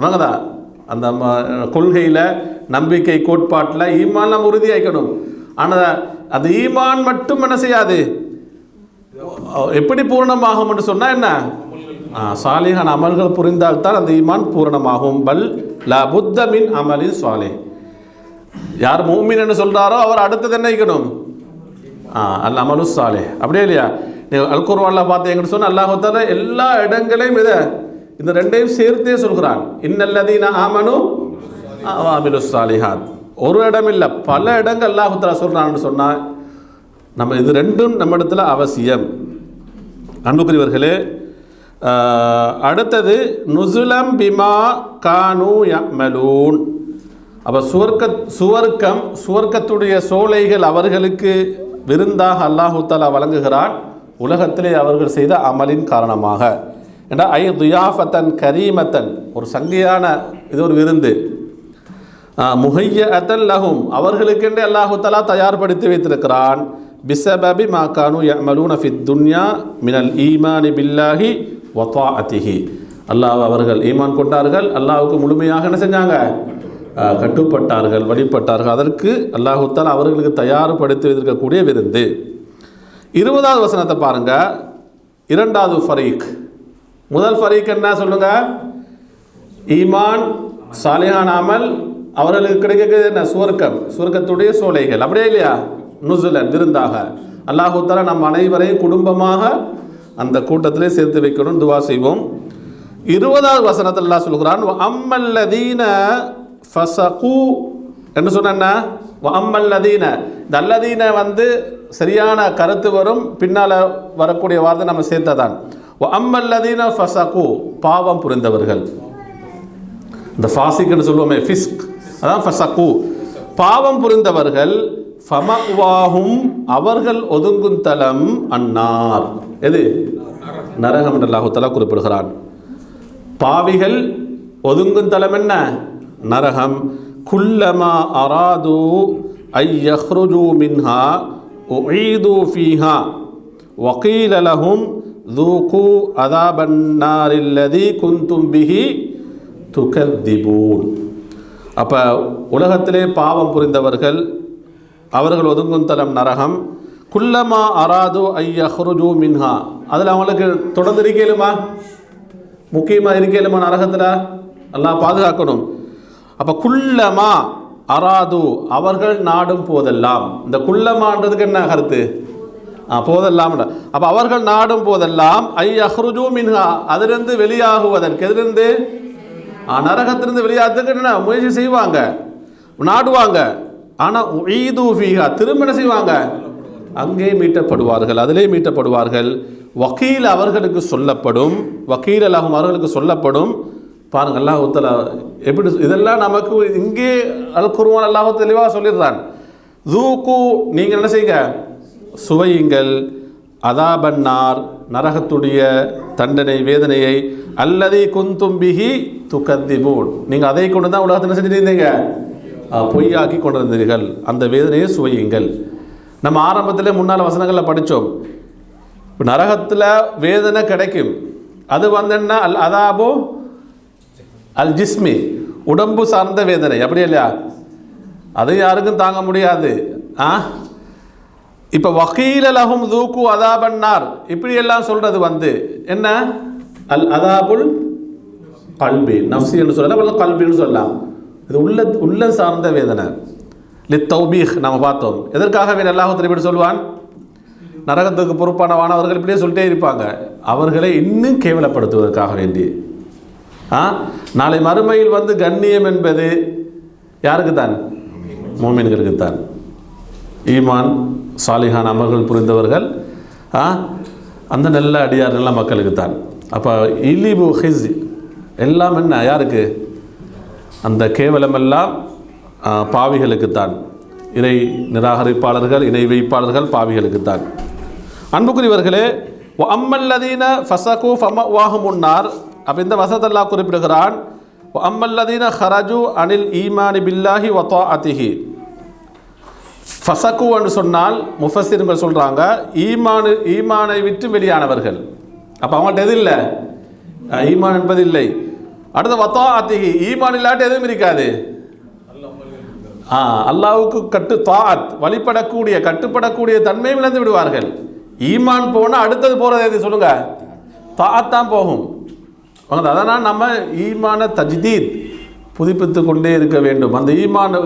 வாங்கதா அந்த கொள்கையில், நம்பிக்கை, கோட்பாட்டில் ஈமான் நம்ம உறுதியாக்கணும். ஆனால் அந்த ஈமான் மட்டும் என்ன செய்யாது, எப்படி பூரணமாகும் என்று சொன்னால் என்ன, சாலிகான அமல்கள் புரிந்தால்தான் அந்த ஈமான் பூரணமாகும். பல் லா புத்த மின் அமலின் சாலிஹ். யார் முஃமின் என்று சொல்கிறாரோ அவர் அடுத்தது என்ன இருக்கணும், அல் அமலு சாலிஹ், அப்படியே இல்லையா? அல் குர்ஆனில் பார்த்தீங்கன்னு சொன்னால் அல்லாஹ் தஆலா எல்லா இடங்களையும் இந்த ரெண்டையும் சேர்த்தே சொல்கிறான். இன்னல்லதீன ஆமனு வஅமிலு ஸாலிஹாத். ஒரு இடம் இல்லை, பல இடங்கள் அல்லாஹ் தஆலா சொல்கிறான்னு சொன்னால் நம்ம இது ரெண்டும் நம்ம இடத்துல அவசியம். அன்புக்குரியவர்களே, அடுத்தது நுஸுலம் பிமா கானு யஅமலூன். அப்போ சுவர்க்கத்துடைய சோலைகள் அவர்களுக்கு விருந்தாக அல்லாஹு தஆலா வழங்குகிறான், உலகத்திலே அவர்கள் செய்த அமலின் காரணமாக. ஏன்னா ஐ துயாஃபத்தன் கரீமத்தன், ஒரு சங்கையான இது ஒரு விருந்து. முஹய்யஅத்தன் லஹும், அவர்களுக்கென்றே அல்லாஹு தஆலா தயார்படுத்தி வைத்திருக்கிறான். பிஸபபி மா கானு யஅமலூன ஃபித் துன்யா மினல் ஈமானி பில்லாஹி வ தாஅத்திஹி. அல்லாஹ் அவர்கள் ஈமான் கொண்டார்கள், அல்லாஹ்வுக்கு முழுமையாக என்ன செஞ்சாங்க, கட்டுப்பட்டார்கள், வழிபட்டார்கள். அதற்கு அல்லாஹு தஆலா அவர்களுக்கு தயார்படுத்தி வைத்திருக்கக்கூடிய விருந்து. 20வது வசனத்தை பாருங்க. இரண்டாவது ஃபரீக். முதல் ஃபரீக் என்ன சொல்லுங்க, ஈமான், சாலிஹான அமல், அவர்களுக்கு கிடைக்கிறது என்ன, சுவர்க்கத்துடைய சோலைகள், அப்படியே இல்லையா? நுஸுலன், விருந்தாக. அல்லாஹு தஆலா நம் அனைவரையும் குடும்பமாக அந்த கூட்டத்திலே சேர்த்து வைக்கணும், துவா செய்வோம். 20வது வசனத்தில் அல்லாஹ் சொல்கிறான், அம்மல்லதீன ஃபஸகு என்று சொன்ன அம்மல்லதீன. இந்த அல்லதீன சரியான கருத்து வரும், பின்னால் வரக்கூடிய வார்த்தை நம்ம சேர்த்ததான். அம்மல்லதீன ஃபஸகு, பாவம் புரிந்தவர்கள். இந்த ஃபாசிக்னு சொல்லுவோமே, ஃபிஸ்க், அதான் ஃபஸகு, பாவம் புரிந்தவர்கள். ஃபமஅவாஹும், அவர்கள் ஒதுங்கும் தலம் அன்னார், எது, நரகம் என்று அல்லாஹ் தஆலா குறிப்பிடுகிறான். பாவிகள் ஒதுங்கும் தலம் என்ன, நரகம். குல்லமா அராது ஐ யஹ்ருஜு மின்ஹா உஈது ஃபீஹா வகீல லஹும் ذوقوا عذاب النار الذي كنتم به تكذبون. அப்போ உலகத்திலே பாவம் புரிந்தவர்கள் அவர்கள் ஒதுங்கும் தலம் நரகம். குல்லமா அராது ஐயஹ்ருஜு மின்ஹா, அதில் அவங்களுக்கு தொடர்ந்து இருக்கலுமா, முக்கியமாக இருக்கலுமா நரகத்தில்? அல்லாஹ் பாதுகாக்கணும். அப்போ குல்லமா அராது அவர்கள் நாடும் போதெல்லாம், இந்த குல்லமான்றதுக்கு என்ன கருத்து? போதெல்லாம். அப்போ அவர்கள் நாடும் போதெல்லாம் ஐயஹ்ருஜு மின்ஹா, அதிலிருந்து வெளியாகுவதற்கு, எதிலிருந்து? நரகத்திலிருந்து வெளியாகிறதுக்கு என்ன முயற்சி செய்வாங்க, நாடுவாங்க. ஆனால் உஈது ஃபீஹா, திரும்ப என்ன செய்வாங்க? அங்கே மீட்டப்படுவார்கள், அதிலே மீட்டப்படுவார்கள். வக்கீல் அவர்களுக்கு சொல்லப்படும், வக்கீல் அல்லாஹும் அவர்களுக்கு சொல்லப்படும். பாருங்க அல்லாஹ் தஆலா எப்படி இதெல்லாம் நமக்கு இங்கே அல் குர்ஆன் அல்லாஹ் தெளிவாக சொல்லிடுறான். ذوقு, நீங்கள் என்ன செய்யுங்க, சுவையுங்கள், அதாபன்னார் நரகத்துடைய தண்டனை வேதனையை, அல்லதி குந்தும் பிஹி துகத்திபூன், நீங்கள் அதை கொண்டு தான் உலகத்தில் என்ன செஞ்சிருந்தீங்க, பொய்யாக்கி கொண்டிருந்தீர்கள், அந்த வேதனையை சுவையுங்கள். நம்ம ஆரம்பத்தில் முன்னால் வசனங்களில் படித்தோம், நரகத்தில் வேதனை கிடைக்கும். அது என்ன? அல் அதாபு அல் ஜிஸ்மி, உடம்பு சார்ந்த வேதனை, அப்படி இல்லையா? அது யாருக்கும் தாங்க முடியாது. இப்போ வக்கீல லஹும் தூக்கு அதாபன்னார், இப்படி எல்லாம் சொல்றது என்ன? அல் அதாபுல் கல்பி, நஃப்சி என்று சொல்லலாம், கல்பின்னு சொல்லலாம். இது உள்ள சார்ந்த வேதனை. லித்தௌபீஹ் நம்ம பார்த்தோம். எதற்காகவே அல்லாஹ் இப்படி சொல்லுவான்? நரகத்துக்கு பொறுப்பான வானவர்கள் இப்படியே சொல்லிட்டே இருப்பாங்க, அவர்களை இன்னும் கேவலப்படுத்துவதற்காக வேண்டி. நாளை மறுமையில் கண்ணியம் என்பது யாருக்கு தான்? மோமின்களுக்கு தான். ஈமான் சாலிஹான் அமல்கள் புரிந்தவர்கள், அந்த நல்ல அடியார் நல்ல மக்களுக்கு தான். அப்போ இலிபு ஹிஸ் எல்லாம் என்ன யாருக்கு? அந்த கேவலமெல்லாம் பாவிகளுக்குத்தான். இறை நிராகரிப்பாளர்கள், இணை வைப்பாளர்கள் பாவிகளுக்குத்தான். அன்புக்குரியவர்களே, அம்மல்லதீன ஃபஸகு ஃபமவாஹும் முன்னார். அப்போ இந்த வசதல்லாஹ் குறிப்பிடுகிறான், அம்மல்லதீன ஹரஜு அனில் ஈமானி பில்லாஹி வ தாஅத்திஹி. ஃபஸகு என்று சொன்னால் முஃபஸ்ஸிர்கள் சொல்கிறாங்க, ஈமானை விட்டு வெளியானவர்கள். அப்போ அவங்கள்ட்ட எது இல்லை? ஈமான் என்பது இல்லை. அடுத்த வ தாஅத்திஹி, ஈமான் இல்லாட்டி எதுவும் இருக்காது. அல்லாஹ்வுக்கு தாஅத் வழிபடக்கூடிய கட்டுப்படக்கூடிய தன்மையை இழந்து விடுவார்கள். ஈமான் போனால் அடுத்தது போகிறது எது சொல்லுங்க? தாஅத் தான் போகும். அதனால் நம்ம ஈமான தஜ்தீத் புதுப்பித்து கொண்டே இருக்க வேண்டும். அந்த ஈமான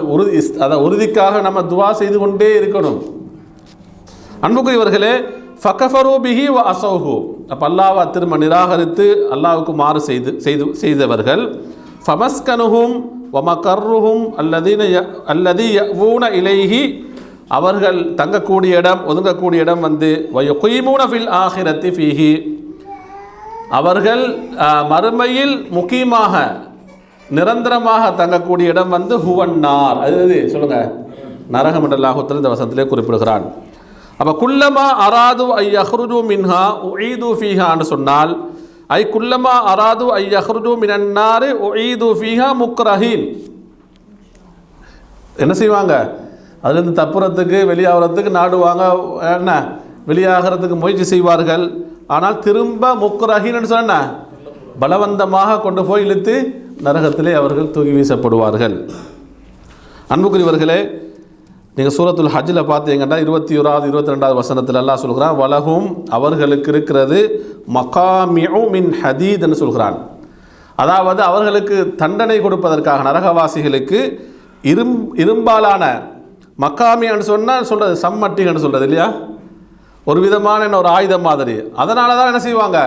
உறுதிக்காக நம்ம துவா செய்து கொண்டே இருக்கணும். அன்புக்குரியவர்களே, ஃபகஃபரு பிஹி வ அஸௌஹு, அப்போ அல்லாஹ்வை திரும்ப நிராகரித்து அல்லாஹ்வுக்கு மாறு செய்தவர்கள். ஃபமஸ்கனுஹும் வ மகர்ருஹும் அல்லதி யஊன இலைஹி, அவர்கள் தங்கக்கூடிய இடம், ஒதுங்கக்கூடிய இடம் வ யுகீமூன ஃபில் ஆஹிரத்தி ஃபீஹி, அவர்கள் மறுமையில் முக்கியமாக நிரந்தரமாக தங்கக்கூடிய இடம் ஹுவன்னார், அது சொல்லுங்க நரகம் என்று அல்லாஹ் இந்த வசனத்திலே குறிப்பிடுகிறான். அப்போ குல்லமா அராது ஐ யஹ்ருஜு மின்ஹா உஈது ஃபீஹான்னு சொன்னால், ஐ குல்லமா அராது ஐ யஹ்ருஜு மினன்னார் உஈது ஃபீஹா முக்ரஹீன், என்ன செய்வாங்க? அதுலேருந்து தப்புறத்துக்கு வெளியாகிறதுக்கு நாடுவாங்க, என்ன வெளியாகிறதுக்கு முயற்சி செய்வார்கள். ஆனால் திரும்ப முக்ரஹீன்னு சொன்ன பலவந்தமாக கொண்டு போய் இழுத்து நரகத்திலே அவர்கள் தூக்கி வீசப்படுவார்கள். அன்புக்குரியவர்களே, நீங்கள் சூரத்துல் ஹஜ்ஜில் பார்த்தீங்கன்னா 21வது 22வது வசனத்தில் அல்லாஹ் சொல்கிறான், வலஹும் அவர்களுக்கு இருக்கிறது மகாமிஉ மின் ஹதீத்னு சொல்கிறான். அதாவது அவர்களுக்கு தண்டனை கொடுப்பதற்காக நரகவாசிகளுக்கு இரும்பாலான மக்காமின்னு சொன்னால் சொல்கிறது சம்மட்டின்னு சொல்கிறது இல்லையா, ஒரு விதமான ஒரு ஆயுதம் மாதிரி. அதனால தான் என்ன செய்வாங்க?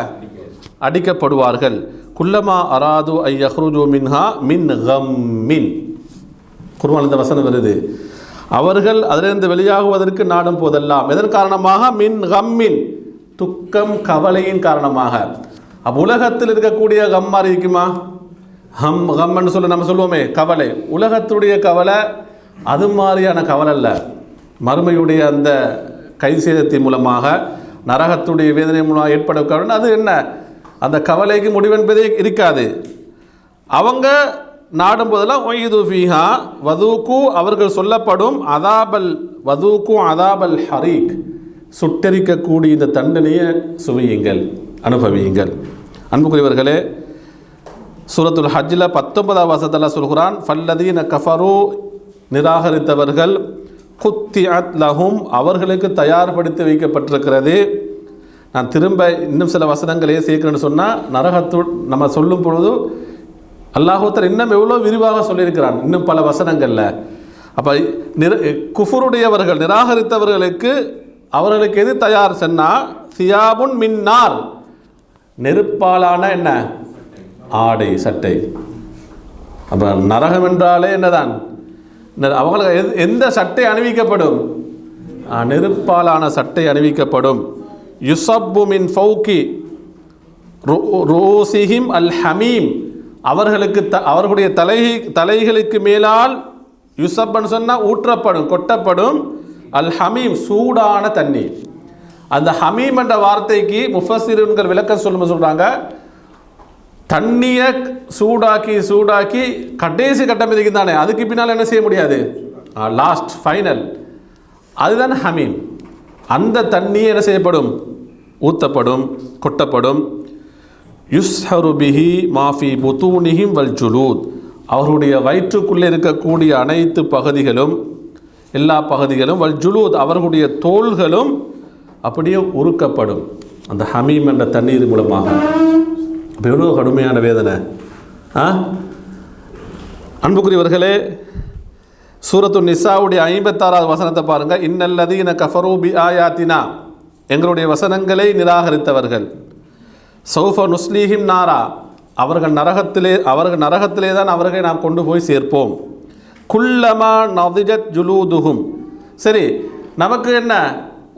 அடிக்கப்படுவார்கள். குல்லமா அராது ஐ யஹ்ருஜு மின்ஹா மின் கம்மின், குர்ஆனில் இந்த வசனம் வருது. அவர்கள் அதிலிருந்து வெளியாகுவதற்கு நாடும் போதெல்லாம் எதன் காரணமாக? மின் கம்மின், துக்கம் கவலையின் காரணமாக. அப்போ உலகத்தில் இருக்கக்கூடிய கம் மாதிரி இருக்குமா? கம்ன்னு சொல்ல நம்ம சொல்லுவோமே கவலை, உலகத்துடைய கவலை அது மாதிரியான கவலை அல்ல. மறுமையுடைய அந்த கை சேதத்தின் மூலமாக நரகத்துடைய வேதனை மூலமாக ஏற்பட அது என்ன? அந்த கவலைக்கு முடிவென்பதே இருக்காது. அவங்க நாடும் போதெல்லாம் ஒய்து ஃபீஹா வதூக்கு, அவர்கள் சொல்லப்படும் அதாபல் வதூக்கு அதாபல் ஹரீக், சுட்டரிக்கக்கூடிய இந்த தண்டனையை சுவையுங்கள், அனுபவியுங்கள். அன்புக்குரியவர்களே, சூரத்துல் ஹஜ்ஜில் 19ஆம் வசனத்தில் சொல்கிறான், ஃபல்லதீன கஃபரு, நிராகரித்தவர்கள், குத்திஅத் லஹும், அவர்களுக்கு தயார்படுத்தி வைக்கப்பட்டிருக்கிறது. நான் திரும்ப இன்னும் சில வசனங்களையே சேர்க்கணும்னு சொன்னால், நரகத்து நம்ம சொல்லும் பொழுது அல்லாஹுத்தர் இன்னும் எவ்வளோ விரிவாக சொல்லியிருக்கிறான், இன்னும் பல வசனங்களில். அப்போ குஃபுருடையவர்கள், நிராகரித்தவர்களுக்கு அவர்களுக்கு எது தயார் சொன்னால், சியாபுன் மின்னார், நெருப்பாலான என்ன ஆடை, சட்டை. அப்போ நரகம் என்றாலே என்னதான், அவங்களுக்கு எந்த சட்டை அணிவிக்கப்படும், நெருப்பாலான சட்டை அணிவிக்கப்படும். யுசப்பு மின் ஃபௌகி ரூசிஹிம் அல் ஹமீம், அவர்களுக்கு அவர்களுடைய தலைகளுக்கு மேலால், யுசப்னு சொன்னால் ஊற்றப்படும், கொட்டப்படும், அல் ஹமீம் சூடான தண்ணீர். அந்த ஹமீம் என்ற வார்த்தைக்கு முஃபஸ்ஸிரீன்கள் விளக்கம் சொல்கிறாங்க, தண்ணியை சூடாக்கி கடைசி கட்டம் இதுக்கு தானே, அதுக்கு பின்னால் என்ன செய்ய முடியாது, லாஸ்ட் ஃபைனல், அதுதான் ஹமீம். அந்த தண்ணியை என்ன செய்யப்படும், ஊற்றப்படும், கொட்டப்படும். யுஸ்ஹரு பிஹி மாஃபி புத்தூனிஹிம் வல் ஜுலூத், அவருடைய வயிற்றுக்குள்ளே இருக்கக்கூடிய அனைத்து பகுதிகளும், எல்லா பகுதிகளும், வல் ஜுலூத், அவர்களுடைய தோள்களும் அப்படியே உருக்கப்படும் அந்த ஹமீம் என்ற தண்ணீர் மூலமாக. எவ்வளோ கடுமையான வேதனை. அன்புக்குரியவர்களே, சூரத்து நிசாவுடைய 56ஆவது வசனத்தை பாருங்கள். இன்னல்லதீன கஃபரு பி ஆயாத்தினா, எங்களுடைய வசனங்களை நிராகரித்தவர்கள், சௌஃப நுஸ்லீஹிம் நாரா, அவர்கள் நரகத்திலே தான் அவர்களை நாம் கொண்டு போய் சேர்ப்போம். குல்லமா நதிஜத் ஜுலூதுஹும். சரி, நமக்கு என்ன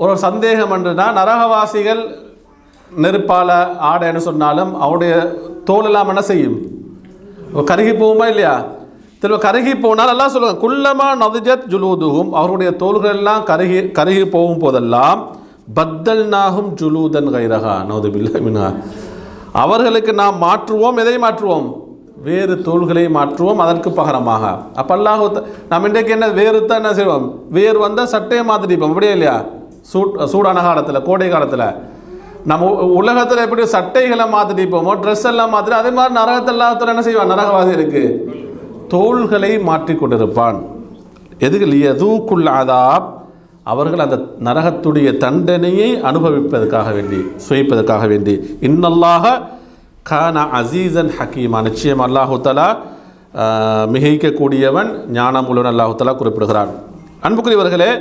ஒரு சந்தேகம் என்றுனா, நரகவாசிகள் நெருப்பால் ஆடைன்னு சொன்னாலும் அவருடைய தோலெல்லாம் என்ன செய்யும், கருகி போகுமா இல்லையா? திரும்ப கருகி போனால் எல்லாம் சொல்லுவாங்க, குல்லமா நதிஜத் ஜுலூதுஹும், அவருடைய தோள்கள் எல்லாம் கருகி போகும் போதெல்லாம், பத்தல்நாஹும் ஜுலூதன் கைரஹா நௌதுபில்லாஹி மின்ஹா, அவர்களுக்கு நாம் மாற்றுவோம். எதை மாற்றுவோம்? வேறு தோள்களை மாற்றுவோம் அதற்கு பகரமாக. அப்போ அல்லாஹ் நம்ம இன்றைக்கு என்ன வேறு தான் என்ன செய்வோம், வேறு வந்தால் சட்டையை மாற்றிப்போம், அப்படியே இல்லையா? சூடான காலத்தில், கோடை காலத்தில் நம்ம உலகத்தில் எப்படி சட்டைகளை மாற்றிப்போமோ, ட்ரெஸ் எல்லாம் மாற்றி, அதே மாதிரி நரகத்தெல்லாம் என்ன செய்வான், நரகவாதிகளுக்கு தோள்களை மாற்றி கொண்டிருப்பான். எதுக்கு? லியதூக்குல் அதாப், அவர்கள் அந்த நரகத்துடைய தண்டனையை அனுபவிப்பதற்காக வேண்டி, சுவைப்பதற்காக வேண்டி. இன்னல்லாஹ கான அசீசன் ஹக்கீமா, நிச்சயம் அல்லாஹு தஆலா மிகைக்கக்கூடியவன், ஞானமுள்ளவன் அல்லாஹு தஆலா குறிப்பிடுகிறான். அன்புக்குரியவர்களே,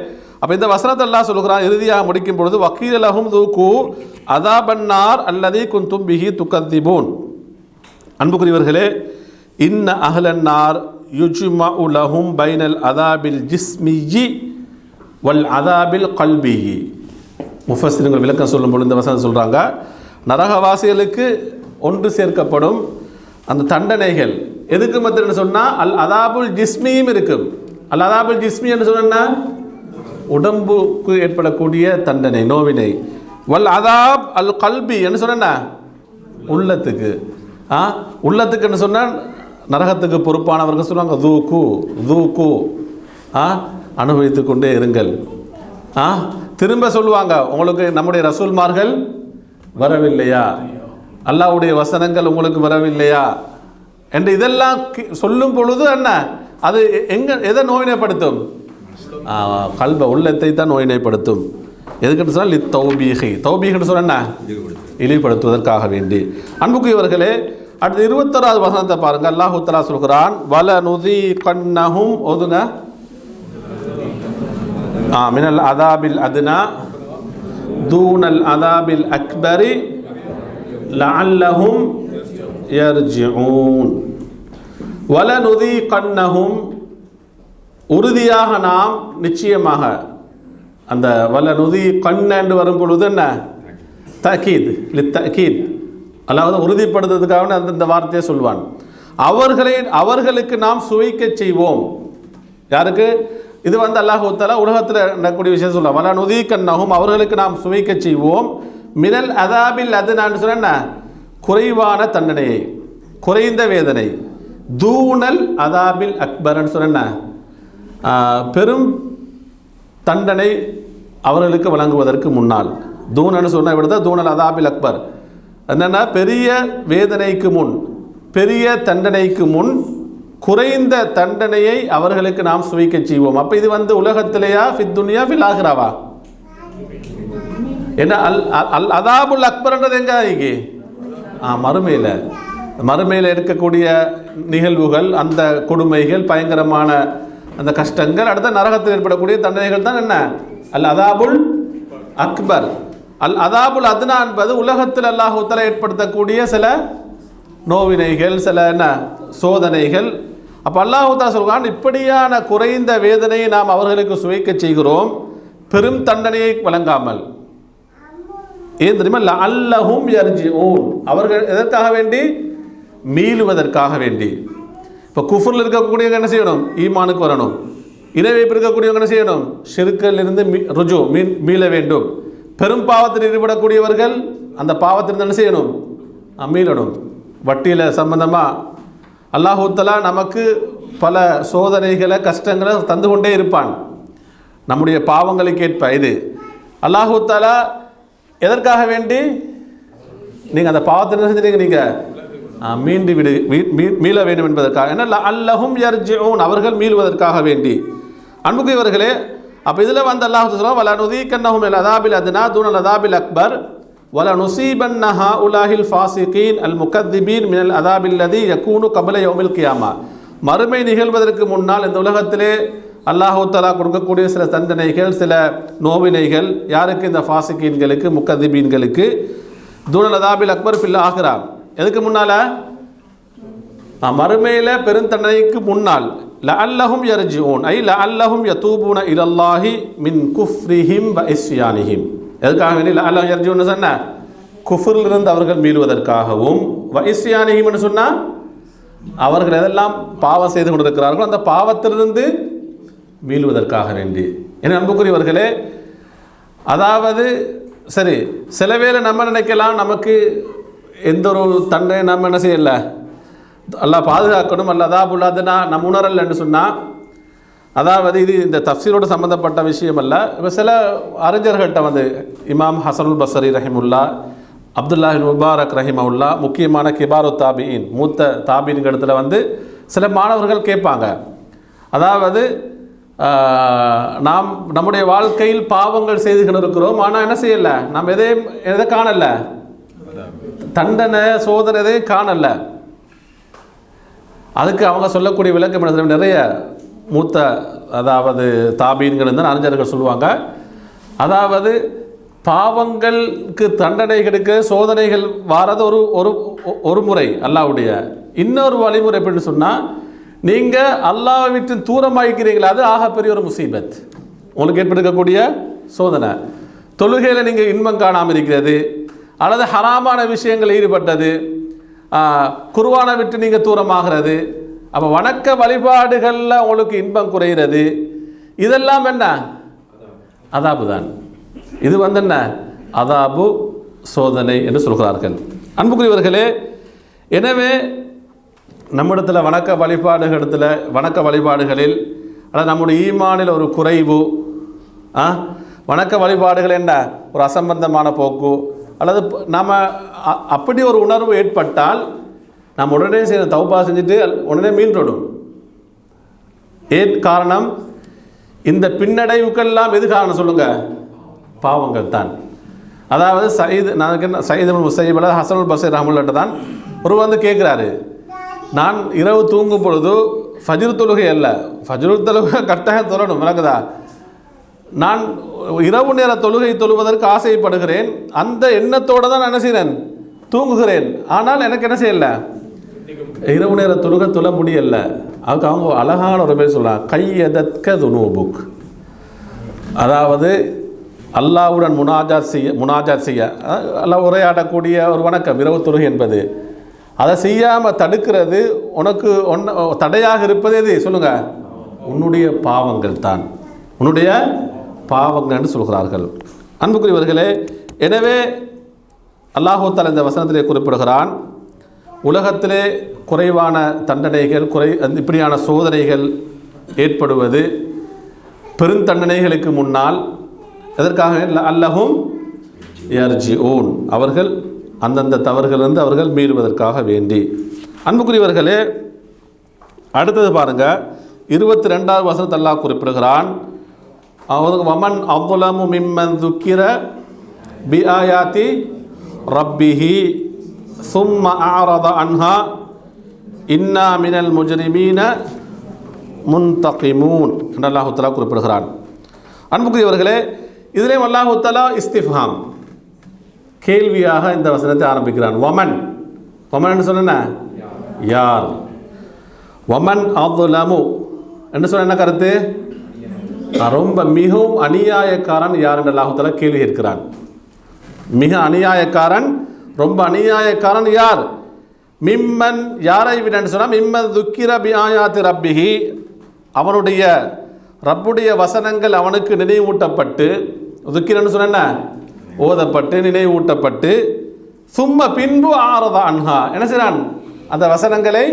அப்போ இந்த வசனத்தை அல்லாஹ் சொல்கிறான் இறுதியாக முடிக்கும் பொழுது, வக்கீல லஹும் தூக்கு அதாபன்னார் அல்லதி குந்தும் பிஹி துகத்திபூன். அன்புக்குரியவர்களே, இன்ன அஹ்லன்னார் யுஜ்மஉ லஹும் பைனல் அதாபில் ஜிஸ்மியி வல் அதாபில் கல்பியி. முஃபஸ்ஸிரீன்கள் விளக்கம் சொல்லும் பொழுது இந்த வசனம் சொல்கிறாங்க, நரகவாசிகளுக்கு ஒன்று சேர்க்கப்படும் அந்த தண்டனைகள் எதுக்கு மத்தின்னு சொன்னால், அல் அதாபுல் ஜிஸ்மியும் இருக்கும். அல் அதாபுல் ஜிஸ்மி என்று சொன்னா உடம்புக்கு ஏற்படக்கூடிய தண்டனை, நோவினை. வல் அதாப் அல் கல்பி என்று சொன்னா உள்ளத்துக்கு, உள்ளத்துக்குன்னு சொன்னால் நரகத்துக்கு பொறுப்பானவர்கள் சொல்லுவாங்க, தூக்கு தூக்கு, அனுபவித்து கொண்டே இருங்கள். திரும்ப சொல்லுவாங்க, உங்களுக்கு நம்முடைய ரசூல்மார்கள் வரவில்லையா, அல்லாஹ்வுடைய வசனங்கள் உங்களுக்கு வரவில்லையா என்று இதெல்லாம் சொல்லும் பொழுது என்ன, அது எதை நோயினைப்படுத்தும்? கல்ப, உள்ளத்தை தான் நோயினைப்படுத்தும். எதுக்குன்னு சொன்னால் தௌபீகி, தௌபீகன்னு சொன்ன என்ன, இழிவுபடுத்துவதற்காக வேண்டி. அன்புக்குரியவர்களே, அடுத்து 21வது வசனத்தை பாருங்க. அல்லாஹ் தஆலா சொல்கிறான், வல நுதீகன்னஹும் ஓதுங்க, மினல் அதாபில் அத்னா தூனல் அதாபில் அக்பரி லஅல்லஹும் யர்ஜிஊன். வல நுதீகன்னஹும், உறுதியாக நாம், நிச்சயமாக. அந்த வல நுதீகன்ன என்று வரும் பொழுது என்ன, தகீத், லித்தகீத், அதாவது உறுதிப்படுத்துறதுக்காக அந்த வார்த்தையை சொல்வான். அவர்களுக்கு நாம் சுவைக்க செய்வோம். யாருக்கு இது? அல்லாஹ் தஆலா உலகத்தில் நடக்கக்கூடிய விஷயம் சொல்ல, வல நுதீகன்னஹும், அவர்களுக்கு நாம் சுவைக்க செய்வோம். மினல் அதாபில் அத்னான்னு சொன்ன குறைவான தண்டனையை, குறைந்த வேதனை. தூனல் அதாபில் அக்பர்ன்னு சொன்ன பெரும் தண்டனை அவர்களுக்கு வழங்குவதற்கு முன்னால். தூணன்னு சொன்ன விட தூணல் அதாபில் அக்பர் என்னென்னா பெரிய வேதனைக்கு முன், பெரிய தண்டனைக்கு முன் குறைந்த தண்டனையை அவர்களுக்கு நாம் சுவைக்க செய்வோம். அப்போ இது உலகத்திலேயா ஃபித் துனியா ஃபில் ஆகிராவா? என்ன அல் அதாபுல் அக்பர்ன்றது எங்கே இங்கே? மறுமையில் இருக்கக்கூடிய நிகழ்வுகள், அந்த கொடுமைகள், பயங்கரமான அந்த கஷ்டங்கள், அடுத்த நரகத்தில் ஏற்படக்கூடிய தண்டனைகள் தான் என்ன அல் அதாபுல் அக்பர். அல் அதாபுல் அத்னா என்பது உலகத்தில் அல்லாஹ் தஆலா ஏற்படுத்தக்கூடிய சில நோவினைகள், சில என்ன சோதனைகள். அப்போ அல்லாஹ் தஆலா சொல்கிறான், இப்படியான குறைந்த வேதனையை நாம் அவர்களுக்கு சுவைக்க செய்கிறோம், பெரும் தண்டனையை வழங்காமல். ஏன் தெரியுமா? லஅல்லஹும் யர்ஜிஊன், அவர்கள் எதற்காக வேண்டி? மீளுவதற்காக வேண்டி. இப்போ குஃப்ரில் இருக்கக்கூடியவங்க என்ன செய்யணும்? ஈமானுக்கு வரணும். இணை வைப்பு இருக்கக்கூடியவங்க என்ன செய்யணும்? ஷிர்கில் இருந்து மீள வேண்டும். பெரும் பாவத்தில் ஈடுபடக்கூடியவர்கள் அந்த பாவத்திலிருந்து என்ன செய்யணும்? மீளணும். வட்டியில் சம்பந்தமாக அல்லாஹ் தஆலா நமக்கு பல சோதனைகளை, கஷ்டங்களை தந்து கொண்டே இருப்பான், நம்முடைய பாவங்களுக்கு ஏற்ப. இது அல்லாஹ் தஆலா எதற்காக வேண்டி? நீங்கள் அந்த பாவத்தில் செஞ்சீங்க, நீங்கள் மீண்டு மீள வேண்டும் என்பதற்காக. என்ன லஅல்லஹும் யர்ஜிஊன், அவர்கள் மீளுவதற்காக வேண்டி. அன்புக்குரியவர்களே, அப்போ இதில் அல்லாஹ் சொல்லுவான், வல நுதீகன்னஹும் மினல் அதாபில் அத்னா தூனல் அதாபில் அக்பர் வல நுஸீபன்ன ஹாஉலாஹில் ஃபாஸிகீன் அல் முகத்திபீன் மினல் அதாபில் லதீ யகூனு கப்ல யௌமில் கியாமா. மறுமை நிகழ்வதற்கு முன்னால் இந்த உலகத்திலே அல்லாஹ் தஆலா கொடுக்கக்கூடிய சில தண்டனைகள், சில நோவினைகள் யாருக்கு? இந்த ஃபாஸிகீன்களுக்கு, முகத்திபீன்களுக்கு. தூனல் அதாபில் அக்பர் ஃபில் ஆகிரா, எதுக்கு முன்னால்? மறுமையில் பெருந்தண்டனைக்கு முன்னால். லஅல்லஹும் யர்ஜிஊன் ஐ லஅல்லஹும் யதூபூன இலல்லாஹி மின் குஃப்ரிஹிம் வ இஸ்யானிஹிம். எதுக்காக வேண்டி லஅல்லஹும் யர்ஜிஊன் சொன்ன? குஃப்ரிலிருந்து அவர்கள் மீளுவதற்காகவும், வ இஸ்யானிஹிம்னு சொன்னால் அவர்கள் எதெல்லாம் பாவம் செய்து கொண்டிருக்கிறார்களோ அந்த பாவத்திலிருந்து மீளுவதற்காக வேண்டி. என அன்புக்குரியவர்களே, அதாவது சரி, சில வேளை நம்ம நினைக்கலாம் நமக்கு எந்த ஒரு தண்டனை நம்ம என்ன செய்யலை, அல்லாஹ் பாதுகாக்கணும், அல்ல அதாபுல் அத்னா நம்ம உணரலைன்னு சொன்னால், அதாவது இது இந்த தஃப்சீரோடு சம்மந்தப்பட்ட விஷயம் அல்ல. இப்போ சில அறிஞர்கள்ட்ட இமாம் ஹசனுல் பஸ்ரி ரஹிமுல்லா, அப்துல்லாஹ் முபாரக் ரஹிமவுல்லா, முக்கியமான கிபாரு தாபியின், மூத்த தாபியின் இடத்துல சில மாணவர்கள் கேட்பாங்க, அதாவது நாம் நம்முடைய வாழ்க்கையில் பாவங்கள் செய்து கொண்டிருக்கிறோம், ஆனால் என்ன செய்யலை, நாம் எதை காணலை, தண்டனை சோதனை எதையும் காணலை. அதுக்கு அவங்க சொல்லக்கூடிய விளக்கம் என்ன? நிறைய மூத்த அதாவது தாபீன்கள் தான் அறிஞர்கள் சொல்லுவாங்க, அதாவது பாவங்களுக்கு தண்டனைகளுக்கு சோதனைகள் வாரது ஒரு முறை அல்லாஹ்வுடைய. இன்னொரு வழிமுறை எப்படின்னு சொன்னால், நீங்கள் அல்லாஹ்வை விட்டு தூரமாகிக்கிறீங்களா, அது ஆகப்பெரிய ஒரு முசீபத், உங்களுக்கு ஏற்படுத்தக்கூடிய சோதனை. தொழுகையில் நீங்கள் இன்பம் காணாமல் இருக்கிறது, அல்லது ஹராமான விஷயங்கள் ஈடுபட்டது, குர்ஆனை விட்டு நீங்கள் தூரமாகிறது, அப்போ வணக்க வழிபாடுகளில் உங்களுக்கு இன்பம் குறைகிறது, இதெல்லாம் என்ன? அதாபு தான். இது என்ன? அதாபு, சோதனை என்று சொல்கிறார்கள். அன்புக்குரியவர்களே, எனவே நம்மிடத்தில் வணக்க வழிபாடுகளில் அல்லது நம்முடைய ஈமானில் ஒரு குறைவு, வணக்க வழிபாடுகள் என்ன ஒரு அசம்பந்தமான போக்கு, அல்லது நம்ம அப்படி ஒரு உணர்வு ஏற்பட்டால் நாம் உடனே தௌபா செஞ்சுட்டு உடனே மீண்டோடும். ஏன் காரணம்? இந்த பின்னடைவுக்கெல்லாம் எது காரணம் சொல்லுங்கள்? பாவங்கள் தான். அதாவது சயீத் முஸையிப் ஹசனுல் பஸ்ரி ரஹ்மத்துல்லாஹி தான் ஒரு கேட்குறாரு, நான் இரவு தூங்கும் பொழுது ஃபஜ்ர் தொழுகை அல்ல, ஃபஜ்ர் தொழுகை கட்டாயம் தொழணும், விளக்குதா? நான் இரவு நேர தொழுகை தொழுவதற்கு ஆசைப்படுகிறேன், அந்த எண்ணத்தோடு தான் என்ன செய்கிறேன், தூங்குகிறேன். ஆனால் எனக்கு என்ன செய்யலை, இரவு நேர தொழுகை தொழ முடியல. அதுக்கு அவங்க அழகான ஒரு பேர் சொல்லலாம், கையதற்க துனூபுக், அதாவது அல்லாஹ்வுடன் முனாஜாத் செய்ய அல்லாஹ் உரையாடக்கூடிய ஒரு வணக்கம் இரவு தொழுகை என்பது, அதை செய்யாமல் தடுக்கிறது உனக்கு தடையாக இருப்பது எது சொல்லுங்கள்? உன்னுடைய பாவங்கள் தான், உன்னுடைய பாவங்கள் என்று சொல்கிறார்கள். அன்புக்குரியவர்களே, எனவே அல்லாஹ் தஆலா இந்த வசனத்திலே குறிப்பிடுகிறான், உலகத்திலே குறைவான தண்டனைகள், இப்படியான சோதனைகள் ஏற்படுவது பெருந்தண்டனைகளுக்கு முன்னால். எதற்காக? அல்லஹும் யர்ஜிஊன், அவர்கள் அந்தந்த தவறுகளிலிருந்து அவர்கள் மீறுவதற்காக வேண்டி. அன்புக்குரியவர்களே, அடுத்தது பாருங்க, 22வது வசனத்தை அல்லாஹ் குறிப்பிடுகிறான். வமன் அவ்லமு மிம்மன் துக்கிர பிஆயாத்தி ரப்பிஹி சும்ம அஅரத அன்ஹா இன்னா மினல் முஜ்ரிமீன முன்தகிமூன் என்று அல்லாஹ் தஆலா குறிப்பிடுகிறான். அன்புக்குரியவர்களே, இதிலே அல்லாஹ் தஆலா இஸ்திஃப்ஹாம், கேள்வியாக இந்த வசனத்தை ஆரம்பிக்கிறான். வமன் என்று சொன்ன யார்? வமன் அவ்லமு என்று சொன்ன என்ன கருத்து? ரொம்ப மிகவும் அநியாயக்காரன் யார் என்று அல்லாஹ் தஆலா கேள்வி கேட்கிறான். மிக அநியாயக்காரன், ரொம்ப அநியாயக்காரன் யார்? மிம்மன், யாரை விட சொன்னால் மிம்மன் துக்கிர பிஆயாத்தி ரப்பிஹி, அவனுடைய ரப்புடைய வசனங்கள் அவனுக்கு நினைவூட்டப்பட்டு, துக்கிரன்னு சொன்ன ஓதப்பட்டு நினைவூட்டப்பட்டு, சும்ம பின்பு ஆரத அன்ஹா, என்ன செய்றான்? அந்த வசனங்களை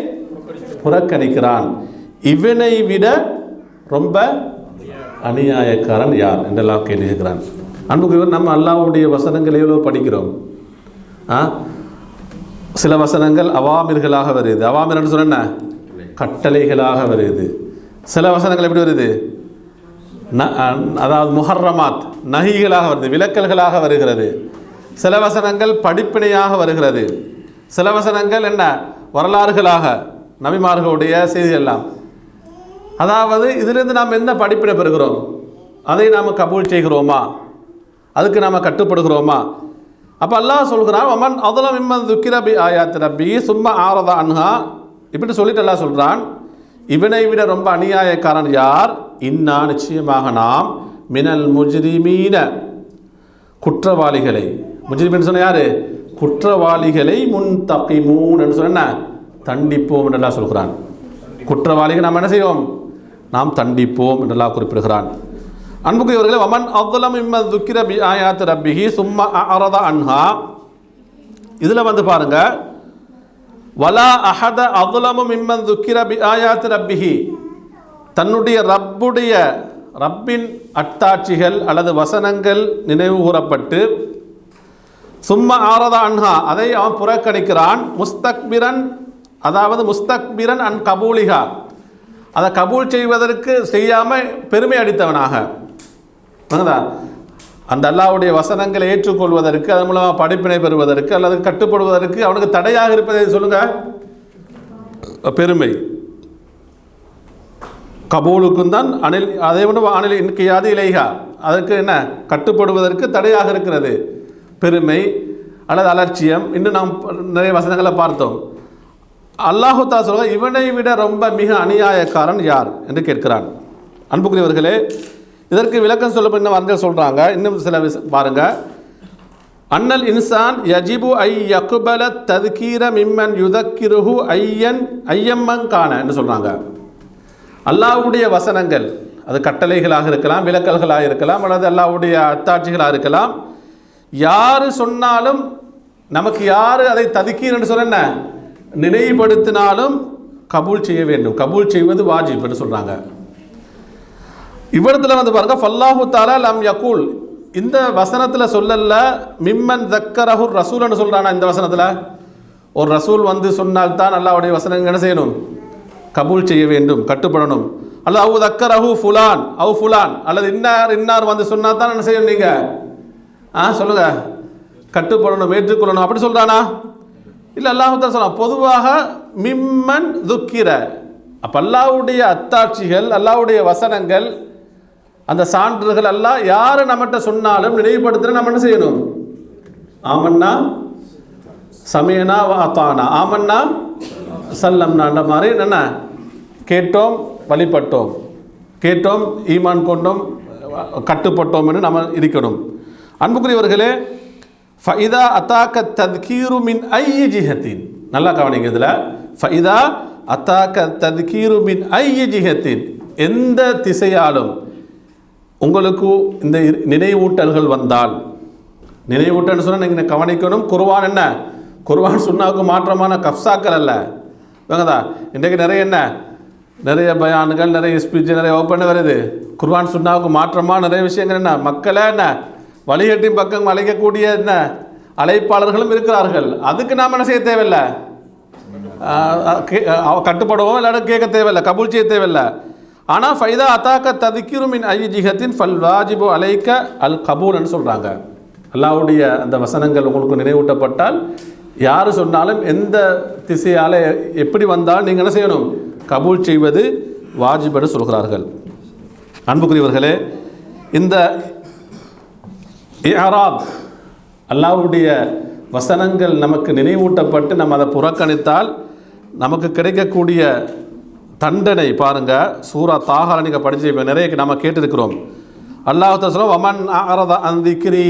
புறக்கணிக்கிறான். இவனை விட ரொம்ப அநியாயக்காரன் யார் என்றெல்லாம் கேள்வி கேட்கிறான். அன்புக்கு நம்ம அல்லாஹ்வுடைய வசனங்கள் எவ்வளோ படிக்கிறோம்? சில வசனங்கள் அவாமிர்களாக வருது. அவாமிர் என்று சொன்ன கட்டளைகளாக வருது. சில வசனங்கள் எப்படி வருது? அதாவது முஹர்ரமாத், நஹிகளாக வருது, விலக்கல்களாக வருகிறது. சில வசனங்கள் படிப்பினையாக வருகிறது. சில வசனங்கள் என்ன, வரலாறுகளாக, நபிமார்களுடைய செய்திகள் எல்லாம். அதாவது இதிலிருந்து நாம் என்ன படிப்பினை பெறுகிறோம்? அதை நாம் கபூல் செய்கிறோமா? அதுக்கு நாம் கட்டுப்படுகிறோமா? அப்போ அல்லாஹ் சொல்கிறான், அமன் அதுல மிம்மன் துக்கிர பி ஆயாத்தி ரப்பி சும்மா ஆரத அன்ஹா, இப்படி சொல்லிட்டு அல்லாஹ் சொல்கிறான், இவனை விட ரொம்ப அநியாயக்காரன் யார்? இன்னா, நிச்சயமாக நாம், மினல் முஜ்ரிமீன, குற்றவாளிகளை, முஜ்ரிமீன் சொன்ன யாரு? குற்றவாளிகளை முன்தகிமூன் என்று சொன்ன தண்டிப்போம் என்று அல்லாஹ் சொல்கிறான். குற்றவாளிகள் நாம் என்ன செய்வோம்? நாம் தண்டிப்போம் என்று அல்லாஹ் குறிப்பிடுகிறான். அன்புக்குரியவர்களே, வமன் அவ்லம் மிம்மன் துக்கிர பி ஆயாத்தி ரப்பிஹி சும்ம அஅரத அன்ஹா, இதில் வந்து பாருங்க, வலா அஹத அவ்லமு மிம்மன் துக்கிர பி ஆயாத்தி ரப்பிஹி, தன்னுடைய ரப்பின் அத்தாட்சிகள் அல்லது வசனங்கள் நினைவு கூறப்பட்டு, சும்ம ஆரத அன்ஹா, அதை அவன் புறக்கணிக்கிறான். முஸ்தக்பிரன், அதாவது முஸ்தக்பிரன் அன் கபூலிகா, அதை கபூல் செய்வதற்கு செய்யாமல் பெருமை அடித்தவனாக, அந்த அல்லாஹ்வுடைய வசனங்களை ஏற்றுக்கொள்வதற்கு, அதன் மூலமாக படிப்பினை பெறுவதற்கு அல்லது கட்டுப்படுவதற்கு அவனுக்கு தடையாக இருப்பதை சொல்லுங்க, பெருமை. கபூலுக்கும் தான் அனில், அதே ஒன்று அனில் இன்கியாது இலைகா, அதற்கு என்ன, கட்டுப்படுவதற்கு தடையாக இருக்கிறது பெருமை அல்லது அலட்சியம். இன்னும் நாம் நிறைய வசனங்களை பார்த்தோம். அல்லாஹு தஆலா சொல்ல, இவனை விட ரொம்ப மிக அநியாயக்காரன் யார் என்று கேட்கிறான். அன்புக்குரியவர்களே, இதற்கு விளக்கம் சொல்ல இன்னும் வார்த்தைகள் சொல்கிறாங்க. இன்னும் சில பாருங்க, அன்னல் இன்சான் யஜிபு ஐ யக்பல தத்கீர மிம்மன் யுதக்கிருஹு ஐயம்மன் கான என்று சொல்கிறாங்க. அல்லாஹ்வுடைய வசனங்கள், அது கட்டளைகளாக இருக்கலாம், விலக்கல்களாக இருக்கலாம், அல்லது அல்லாஹ்வுடைய அத்தாட்சிகளாக இருக்கலாம். யார் சொன்னாலும், நமக்கு யார் அதை ததுக்கீர் என்று சொன்ன நினைவுபடுத்தினாலும் கபூல் செய்ய வேண்டும். கபூல் செய்வது வாஜிப் என்று சொல்கிறாங்க. இவ்விடத்தில் வந்து பாருங்க, ஃபல்லாஹு தஆலா லம் யகூல், இந்த வசனத்தில் சொல்லல மிம்மன் தக்கரஹு ரசூல்னு சொல்கிறானா. இந்த வசனத்தில் ஒரு ரசூல் வந்து சொன்னால்தான் அல்லாஹ்வுடைய வசனங்கள் என்ன செய்யணும்? கபூல் செய்ய வேண்டும், கட்டுப்படணும். அல்லது அவு தக்கரஹு ஃபுலான் அவு ஃபுலான், அல்லது இன்னார் வந்து சொன்னால் தான் என்ன செய்யணும்? நீங்கள் சொல்லுங்க, கட்டுப்படணும், ஏற்றுக்கொள்ளணும், அப்படி சொல்கிறானா? இல்லை, அல்லாஹ் தஆலா சொல்கிறான் பொதுவாக மிம்மன் துக்கிர. அப்போ அல்லாஹ்வுடைய அத்தாட்சிகள், அல்லாஹ்வுடைய வசனங்கள், அந்த சான்றுகள் எல்லாம் யார் நம்மகிட்ட சொன்னாலும் நினைவுபடுத்துகிற நம்ம என்ன செய்யணும்? ஆமன்னா சமயனா வாத்தானா, ஆமன்னா சல்லம்னான்ற மாதிரி என்ன, கேட்டோம் வழிபட்டோம், கேட்டோம் ஈமான் கொண்டோம், கட்டுப்பட்டோம் என்று நம்ம இருக்கணும். அன்புக்குரியவர்களே, ஃபைதா அத்தாக்க தத்கீரு மின் ஐய ஜிஹத்தின், நல்லா கவனிங்க இதில், ஃபைதா அத்தாக்க தத்கீரு மின் ஐய ஜிஹத்தின், எந்த திசையாலும் உங்களுக்கு இந்த நினைவூட்டல்கள் வந்தால், நினைவூட்டல் சொன்னால் நீங்கள் கவனிக்கணும். குர்ஆன் என்ன, குர்ஆன் சுன்னாவுக்கு மாற்றமான கஃப்சாக்கள் அல்ல. வேங்கதா, இன்றைக்கு நிறைய என்ன நிறைய பயான்கள், நிறைய ஸ்பீச், நிறைய ஓப்பன் வருது. குர்ஆன் சுன்னாவுக்கு மாற்றமாக நிறைய விஷயங்கள் என்ன மக்களை என்ன வழிகட்டின் பக்கம் அழைக்கக்கூடிய என்ன அழைப்பாளர்களும் இருக்கிறார்கள். அதுக்கு நாம் என்ன செய்ய தேவையில்லை, கட்டுப்படுவோம், இல்லாத கேட்க தேவையில்லை, கபூல் செய்ய தேவையில்லை. ஆனால் ஃபைதா அத்தாக்க ததிக்கிருமின் ஐ ஜிஹத்தின் ஃபல் வாஜிபு அலைக்க அல் கபூல்னு சொல்கிறாங்க. அல்லாஹ்வுடைய அந்த வசனங்கள் உங்களுக்கு நினைவூட்டப்பட்டால் யார் சொன்னாலும் எந்த திசையால் எப்படி வந்தால் நீங்கள் என்ன செய்யணும், கபூல் செய்வது வாஜிபென்று சொல்கிறார்கள். அன்புக்குரியவர்களே, இந்த இஅராப் அல்லாஹ்வுடைய வசனங்கள் நமக்கு நினைவூட்டப்பட்டு நம்ம அதை புறக்கணித்தால் நமக்கு கிடைக்கக்கூடிய தண்டனை பாருங்கள். சூரா தாஹால நீங்கள் படிச்சு நிறைய நம்ம கேட்டிருக்கிறோம். அல்லாஹ் சொல்லுவோம், வமன் அஅரத அன் திக்ரி,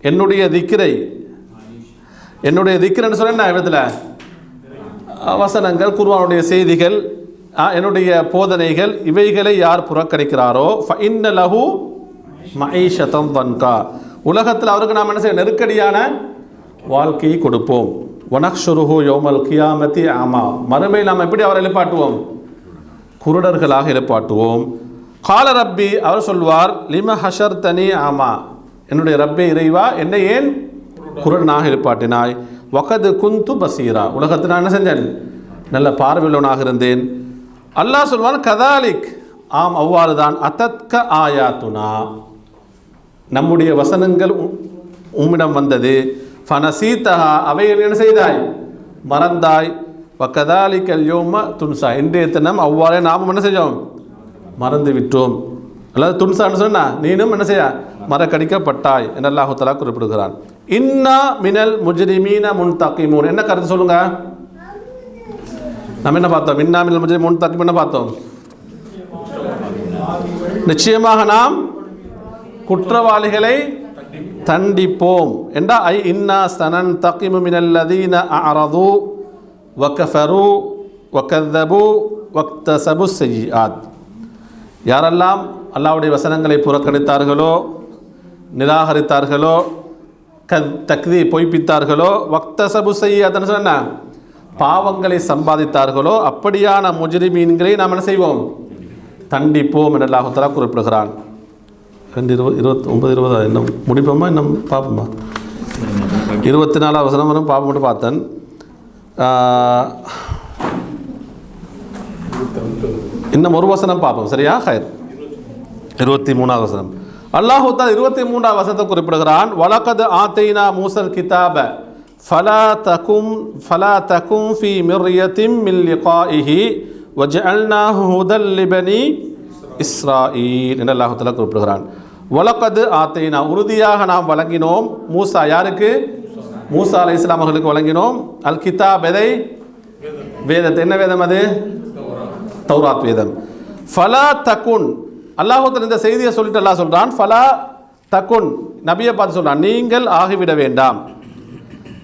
என்னுடைய திக்ரன்னு சொன்ன என்ன விதத்தில் வசனங்கள், குர்ஆனுடைய செய்திகள், என்னுடைய போதனைகள், இவைகளை யார் புறக்கணிக்கிறாரோ ஃபஇன்ன லஹு மஈஷதன் தன்கா, உலகத்தில் அவருக்கு நாம் என்ன செய்ய நெருக்கடியான வாழ்க்கையை கொடுப்போம். வனக்ஷுருஹு யௌமல் கியாமத்தி ஆமா, மறுமையில் நாம் எப்படி அவரை எழுப்பாட்டுவோம், குருடர்களாக எழுப்பாட்டுவோம். கால ரப்பி, அவர் சொல்வார், லிம ஹஷர்தனி ஆமா, என்னுடைய ரப்பே இறைவா, என்னை ஏன் குருடனாக எழுப்பாட்டினாய். வகது குந்து பசீரா, உலகத்தில் நான் என்ன செஞ்சேன், நல்ல பார்வையுள்ளவனாக இருந்தேன். அல்லாஹ் சொல்வான், கதாலிக், ஆம் அவ்வாறு தான், அத்தத்க ஆயாத்துனா, நம்முடைய வசனங்கள் உம்மிடம் வந்தது. ஃபனசீதஹா, அவைகள் என்ன செய்தாய், மறந்தாய். வக்கதாலிக்கல் யோம துன்சா, இன்றைய தினம் அவ்வாறே நாம் என்ன செஞ்சோம், மறந்து விட்டோம். அல்லது துன்சான்னு சொன்னா நீனும் என்ன செய்ய மறக்கடிக்கப்பட்டாய் என்று அல்லாஹு தஆலா குறிப்பிடுகிறான். இன்னா மினல் முஜ்ரிமீன முன்தகிமூன், என்ன கருத்து சொல்லுங்க. நம்ம என்ன பார்த்தோம், இன்னா மினல் முஜ்ரிமீன முன்தகிமூன் என்ன பார்த்தோம், நிச்சயமாக நாம் குற்றவாளிகளை தண்டிப்போம் என்றா ஐ இன்னா சனன் தகிமு மினல்லதீன அஅரது வகஃபரு வகذبு வக்தஸபு ஸய்யிஆத், யாரெல்லாம் அல்லாஹ்வுடைய வசனங்களை புறக்கணித்தார்களோ, நிராகரித்தார்களோ, தக்தி பொய்ப்பித்தார்களோ, வக்தஸபு ஸய்யிஆத்னு சொன்னா பாவங்களை சம்பாதித்தார்களோ, அப்படியான முஜ்ரிமீன்களை நாம் என்ன செய்வோம், தண்டிப்போம் என்று அல்லாஹ் தஆலா குறிப்பிடுகிறான். 29-20 இன்னும் முடிப்போமா, இன்னும் பார்ப்போமா, 24 வசனம் வரும் பார்ப்போம் மட்டும் பார்த்தேன். இன்னும் ஒரு வசனம் பார்ப்போம், சரியா? ஹைர், 23வது வசனம். அல்லாஹ் தஆலா 23வது வசனத்தை குறிப்பிடுகிறான். வலகத் ஆதைனா மூசல் கிதாப ஃபலா தகும் ஃபீ மிர்யத்தின் மின் லிகாஇஹி வஜஅல்நாஹு ஹுதல் லிபனி இஸ்ராயீல் என்று அல்லாஹ் தஆலா குறிப்பிடுகிறான். வலகத் ஆதைனா, உறுதியாக நாம் வழங்கினோம். மூசா, யாருக்கு, மூசா அலைஹிஸ்ஸலாம் அவர்களுக்கு வழங்கினோம். அல் கிதாப், எதை, வேதத்தை. என்ன வேதம் அது, தௌராத் வேதம். ஃபலா தகுன், அல்லாஹ் இந்த செய்தியை சொல்லிட்டு அல்லாஹ் சொல்றான், ஃபலா தகுன், நபியை பார்த்து சொல்றான், நீங்கள் ஆகிவிட வேண்டாம்.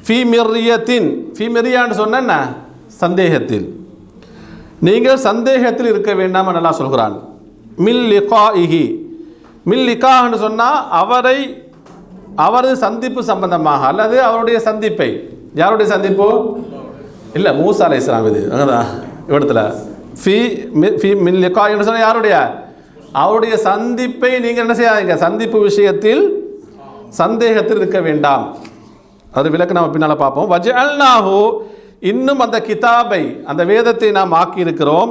ஃபீ மிர்யத்தின், ஃபீ மிர்யான்னு சொன்ன சந்தேகத்தில், நீங்கள் சந்தேகத்தில் இருக்க வேண்டாம் என்று அல்லாஹ் சொல்கிறான். மில் லிகாஇஹி, மில் லிகான்னு சொன்னால் அவரது சந்திப்பு சம்பந்தமாக, அல்லது அவருடைய சந்திப்பை. யாருடைய சந்திப்பு, இல்லை மூசா அலைஹிஸ்ஸலாம், இது அங்கதான் இடத்துல ஃபீ மின் லிகாஇன்னு சொன்னால் யாருடைய, அவருடைய சந்திப்பை நீங்கள் என்ன செய்யாதீங்க, சந்திப்பு விஷயத்தில் சந்தேகத்தில் இருக்க வேண்டாம். அது விளக்கு நம்ம பின்னால் பார்ப்போம். வஜஅல்நாஹு, இன்னும் அந்த கிதாபை, அந்த வேதத்தை நாம் ஆக்கியிருக்கிறோம்,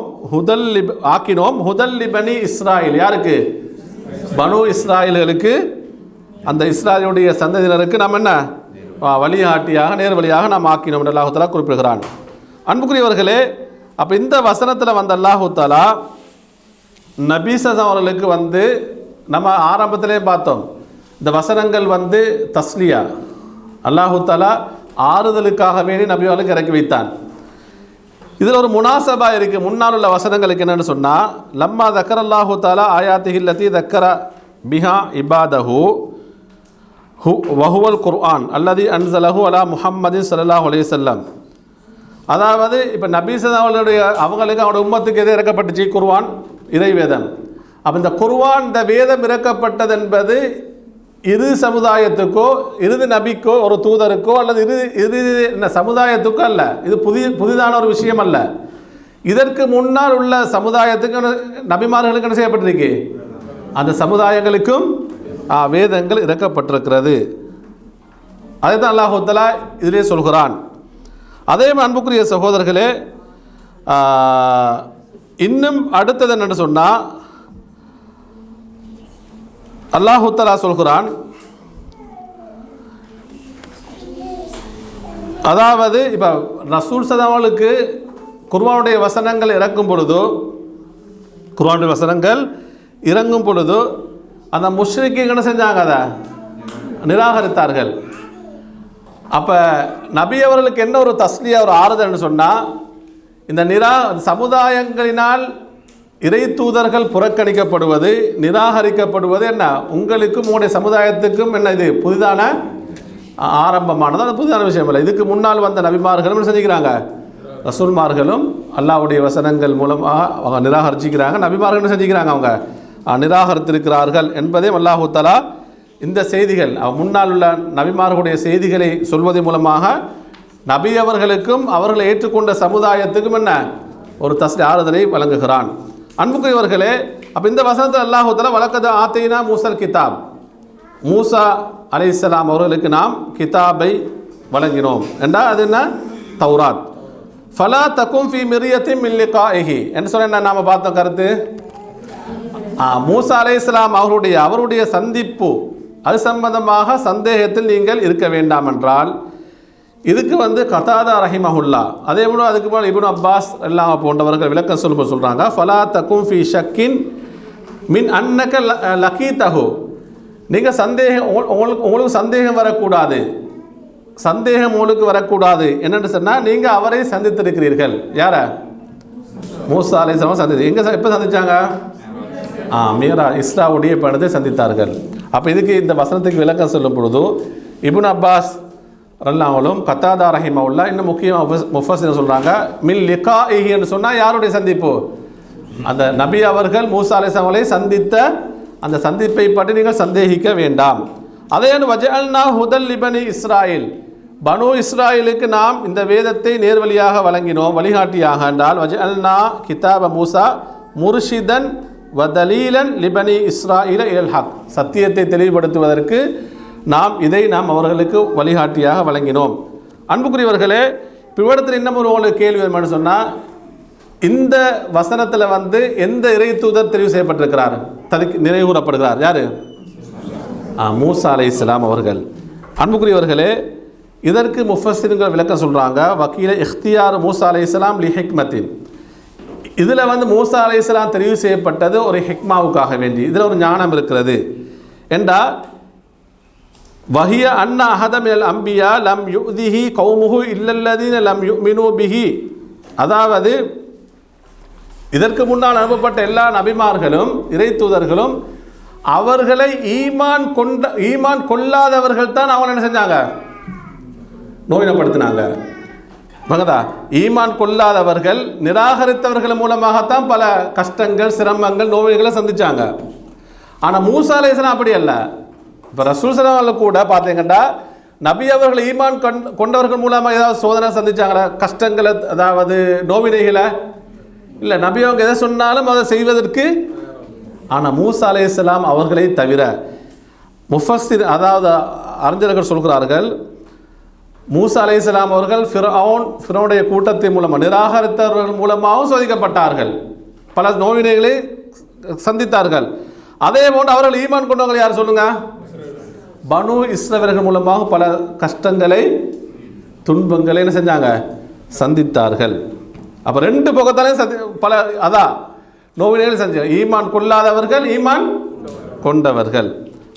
ஆக்கினோம், ஹுதல் லிபனி இஸ்ராயில், யாருக்கு, பனு இஸ்ராயில்களுக்கு, அந்த இஸ்ராயலுடைய சந்ததியினருக்கு நாம் என்ன வழிகாட்டியாக, நேர் வழியாக நாம் ஆக்கினோம் என்று அல்லாஹ் தஆலா குறிப்பிடுகிறான். அன்புக்குரியவர்களே, அப்போ இந்த வசனத்தில் வந்த அல்லாஹ் தஆலா நபி ஸல்லல்லாஹு அவர்களுக்கு நம்ம ஆரம்பத்திலே பார்த்தோம், இந்த வசனங்கள் தஸ்லியா, அல்லாஹ் தஆலா ஆறுதலுக்காக வேண்டி நபி அவர்களுக்கு இறக்கி வைத்தான். இதில் ஒரு முனாசபா இருக்குது. முன்னால் உள்ள வசனங்களுக்கு என்னென்னு சொன்னால், லம்மா தக்கர் அல்லாஹு தாலா ஆயாத்திஹில் லத்தி தக்கர பிஹா இபாதஹு வஹுவல் குர்ஆன் அல்லதி அன்ஸலஹு அலா முஹம்மதின் ஸல்லல்லாஹு அலைஹி வஸல்லம். அதாவது இப்போ நபி ஸல்லல்லாஹு அவங்களுக்கு, அவருடைய உம்மத்துக்கு எது இறக்கப்பட்டுச்சு, குர்ஆன், இறை வேதம். அப்போ இந்த குர்ஆன், இந்த வேதம் இறக்கப்பட்டது என்பது இரு சமுதாயத்துக்கோ, இறுதி நபிக்கோ, ஒரு தூதருக்கோ, அல்லது இறுதி சமுதாயத்துக்கோ அல்ல. இது புதிதான ஒரு விஷயம் அல்ல. இதற்கு முன்னால் உள்ள சமுதாயத்துக்கு நபிமார்களுக்கு என்ன செய்யப்பட்டிருக்கு? அந்த சமுதாயங்களுக்கும் வேதங்கள் இறக்கப்பட்டிருக்கிறது. அதை தான் அல்லாஹ் தஆலா இதிலே சொல்கிறான். அதே அன்புக்குரிய சகோதரர்களே, இன்னும் அடுத்தது என்னன்னு சொன்னால், அல்லாஹ் தஆலா சொல்கிறான், அதாவது இப்போ ரசூல் சதாவளுக்கு குர்ஆனுடைய வசனங்கள் இறக்கும் பொழுதோ, குர்ஆனுடைய வசனங்கள் இறங்கும் பொழுதோ அந்த முஷ்ரிக்கீங்க என்ன செஞ்சாங்க? அதை நிராகரித்தார்கள். அப்போ நபி அவர்களுக்கு என்ன ஒரு தஸ்லியா, ஒரு ஆறுதல்னு சொன்னால், இந்த சமுதாயங்களினால் இறை தூதர்கள் புறக்கணிக்கப்படுவது, நிராகரிக்கப்படுவது என்ன உங்களுக்கும் உங்களுடைய சமுதாயத்துக்கும் என்ன இது புதிதான ஆரம்பமானது, அது புதிதான விஷயம் இல்லை. இதுக்கு முன்னால் வந்த நபிமார்களும் என்ன செஞ்சுக்கிறாங்க? ரசூல்மார்களும் அல்லாஹ்வுடைய வசனங்கள் மூலமாக அவங்க நிராகரிச்சிக்கிறாங்க. நபிமார்கள் என்ன செஞ்சுக்கிறாங்க? அவங்க நிராகரித்திருக்கிறார்கள் என்பதையும் அல்லாஹ் தஆலா இந்த செய்திகள் முன்னால் உள்ள நபிமார்களுடைய செய்திகளை சொல்வதன் மூலமாக நபி அவர்களுக்கும் அவர்களை ஏற்றுக்கொண்ட சமுதாயத்துக்கும் என்ன ஒரு ஆறுதலை வழங்குகிறான். அன்புக்குரியவர்களே, அப்போ இந்த வசனத்தில் அல்லாஹ் தஆலா வலக்கத் ஆத்தைனா மூசல் கிதாப், மூசா அலைஹிஸ்ஸலாம் அவர்களுக்கு நாம் கிதாபை வழங்கினோம் என்றால் அது என்ன? தௌராத். ஃபலா தகும் ஃபி மிர்யத்தின் மின் லிகாஇஹி என்று சொன்ன நாம் பார்த்த கருத்து, மூசா அலைஹிஸ்ஸலாம் அவருடைய சந்திப்பு அது சம்பந்தமாக சந்தேகத்தில் நீங்கள் இருக்க வேண்டாம் என்றால், இதுக்கு கதாதா ரஹிமஹுல்லா, அதே போல அதுக்கு மேலே இப்னு அப்பாஸ் எல்லாம் போன்றவர்கள் விளக்கம் சொல்கிறாங்க. ஃபலா தகும் ஃபி ஷக்கின் மின் அன்னக லகீதஹு, நீங்கள் சந்தேகம் உங்களுக்கு சந்தேகம் வரக்கூடாது, சந்தேகம் உங்களுக்கு வரக்கூடாது. என்னென்னு சொன்னால், நீங்கள் அவரை சந்தித்திருக்கிறீர்கள். யாரை? மூசா அலைஹிஸ்ஸலாம் சந்தித்து எங்கே எப்போ சந்தித்தாங்க? மீரா இஸ்ராவுடைய படத்தை சந்தித்தார்கள். அப்போ இதுக்கு இந்த வசனத்துக்கு விளக்கம் சொல்லும் பொழுது இப்னு அப்பாஸ் ரல்லாமலும் கத்தாதா ரஹிமவுல்லா இன்னும் முக்கியமாக முஃபஸ்ஸிர் சொல்கிறாங்க, மின் லிகாஇஹி என்று சொன்னால் யாருடைய சந்திப்பு? அந்த நபி அவர்கள் மூசா அலைஹிஸ்ஸலாமை சந்தித்த அந்த சந்திப்பை பற்றி நீங்கள் சந்தேகிக்க வேண்டாம். அதே வஜஅல்னா ஹுதல் லிபனி இஸ்ராயில், பனு இஸ்ராயிலுக்கு நாம் இந்த வேதத்தை நேர்வழியாக வழங்கினோம், வழிகாட்டியாக. என்றால் வஜஅல்னா கிதாப மூசா முர்ஷிதன் வதலீலன் லிபனி இஸ்ராயில இலல் ஹக், சத்தியத்தை தெளிவுபடுத்துவதற்கு இதை நாம் அவர்களுக்கு வழிகாட்டியாக வழங்கினோம். அன்புக்குரியவர்களே, பிற்பாடத்தில் இன்னும் உங்களுக்கு கேள்வி வேணும்னு சொன்னால், இந்த வசனத்தில் எந்த இறை தூதர் தெரிவு செய்யப்பட்டிருக்கிறார், நினைவு கூறப்படுகிறார்? யார்? மூசா அலைஹிஸ்ஸலாம் அவர்கள். அன்புக்குரியவர்களே, இதற்கு முஃபஸ்ஸிர்கள் விளக்கம் சொல்கிறாங்க. வக்கீல இஹ்தியார் மூசா அலைஹிஸ்ஸலாம் லி ஹிக்மத்தின், இதில் மூசா அலைஹிஸ்ஸலாம் தெரிவு செய்யப்பட்டது ஒரு ஹிக்மாவுக்காக வேண்டி. இதில் ஒரு ஞானம் இருக்கிறது என்றால், வஹிய அன்ன அஹதமில் அம்பியா லம் யுதிஹி கௌமுஹு இல்லல்லதீன லம் யுமினு பிஹி, அதாவது இதற்கு முன்னால் அனுப்பப்பட்ட எல்லா நபிமார்களும் இறை தூதர்களும் அவர்களை ஈமான் கொள்ளாதவர்கள் தான் அவங்க என்ன செஞ்சாங்க? நோயினப்படுத்தினாங்க. மகதா, ஈமான் கொள்ளாதவர்கள் நிராகரித்தவர்கள் மூலமாகத்தான் பல கஷ்டங்கள், சிரமங்கள், நோய்களை சந்திச்சாங்க. ஆனால் மூசா அலைஹிஸ்ஸலாம் அப்படி அல்ல. இப்போ ரசூல் ஸல்லல்லாஹு கூட பார்த்தீங்கன்னா, நபி அவர்கள் ஈமான் கொண்டவர்கள் மூலமாக ஏதாவது சோதனை சந்திச்சாங்களா? கஷ்டங்களை, அதாவது நோவினைகளை? இல்லை, நபி அவங்க எதை சொன்னாலும் அதை செய்வதற்கு. ஆனால் மூசா அலைஹிஸ்ஸலாம் அவர்களை தவிர முஃபஸ்ஸிர், அதாவது அறிஞர்கள் சொல்கிறார்கள், மூசா அலைஹிஸ்ஸலாம் அவர்கள் ஃபிரௌனுடைய கூட்டத்தின் மூலமாக, நிராகரித்தவர்கள் மூலமாகவும் சோதிக்கப்பட்டார்கள், பல நோவினைகளை சந்தித்தார்கள். அதே போன்று அவர்கள் ஈமான் கொண்டவர்கள் யார் சொல்லுங்க? பனு இஸ்ரவேலர்கள் மூலமாக பல கஷ்டங்களை, துன்பங்களை என்ன செஞ்சாங்க? சந்தித்தார்கள். அப்போ ரெண்டு பக்கத்தாலையும் பல நோவினைகள் செஞ்சாங்க. ஈமான் கொள்ளாதவர்கள், ஈமான் கொண்டவர்கள்.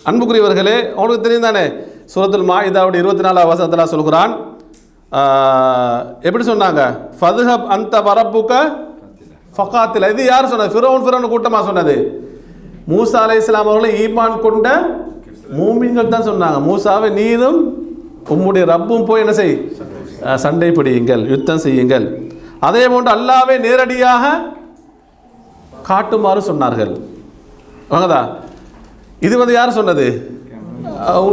அன்புக்குரியவர்களே, அவங்களுக்கு தெரியும் தானே, சூரத்துல் மாஇதாவுடைய 24வது வசனத்தில் சொல்கிறான், எப்படி சொன்னாங்க? ஃபதுஹப் அந்த வரப்புக்க ஃபகாத்தில. இது யார் சொன்னது? ஃபிரௌன் கூட்டமாக சொன்னது. மூசா அலைஹிஸ்ஸலாம் அவர்களை ஈமான் கொண்ட மூமின்கள் தான் சொன்னாங்க, மூசாவை நீரும் உம்முடைய ரப்பும் போய் என்ன செய், சண்டை பிடியுங்கள், யுத்தம் செய்யுங்கள். அதே போன்று அல்லாஹ்வை நேரடியாக காட்டுமாறு சொன்னார்கள். வாங்கதா, இது யார் சொன்னது?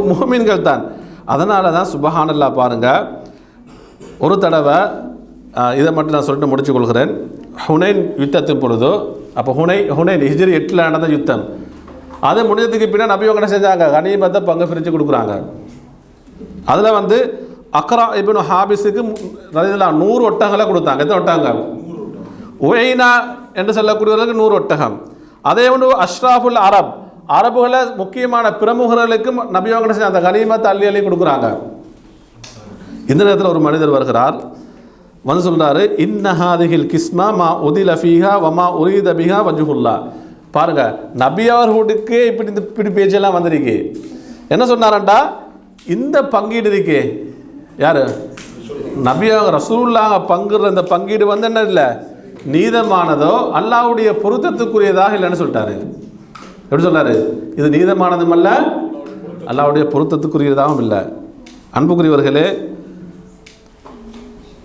முஃமின்கள் தான். அதனால தான் சுப்ஹானல்லாஹ் பாருங்க, ஒரு தடவை இதை மட்டும் நான் சொல்லிட்டு முடிச்சு கொள்கிறேன். ஹுனைன் யுத்தத்தின் பொழுதோ, அப்போ ஹுனைன் ஹிஜ்ரி 8 நடந்த யுத்தம். அது முடிஞ்சதுக்கு பின்னாடி நபி அவங்க என்ன செஞ்சாங்க, கனிமத்தை பங்கு பிரித்து கொடுக்குறாங்க. அதில் வந்து அக்ரா இப்னு ஹாபிஸுக்கு 100 ஒட்டகங்களை கொடுத்தாங்க. எத்தனை ஒட்டகங்கள்? உவைனா என்று சொல்லக்கூடியவர்களுக்கு 100 ஒட்டகம். அதே ஒன்று அஷ்ராஃபுல் அரபுகளை முக்கியமான பிரமுகர்களுக்கும் நபி அவங்க என்ன செஞ்சாங்க, அந்த கனிமத்தை அள்ளி கொடுக்குறாங்க. இந்த நேரத்தில் ஒரு மனிதர் வருகிறார், வந்து சொல்கிறாரு, இன்னஹாதிகில் கிஸ்மா மா உதில ஃபீஹா வமா உரீத பிஹா வஜ்ஹுல்லா. பாருங்க, நபி அவர்களுக்கு இப்படி பேச்செல்லாம் வந்திருக்கு. என்ன சொன்னாரண்டா, இந்த பங்கீடு இருக்கே, யார் நபி அவங்க ரசூலுல்லாஹ் பங்குற இந்த பங்கீடு வந்து என்ன இல்லை, நீதமானதோ அல்லாஹ்வுடைய பொருத்தத்துக்குரியதாக இல்லைன்னு சொல்லிட்டாரு. எப்படி சொல்றாரு? இது நீதமானதும் அல்ல, அல்லாஹ்வுடைய பொருத்தத்துக்குரியதாகவும் இல்லை. அன்புக்குரியவர்களே,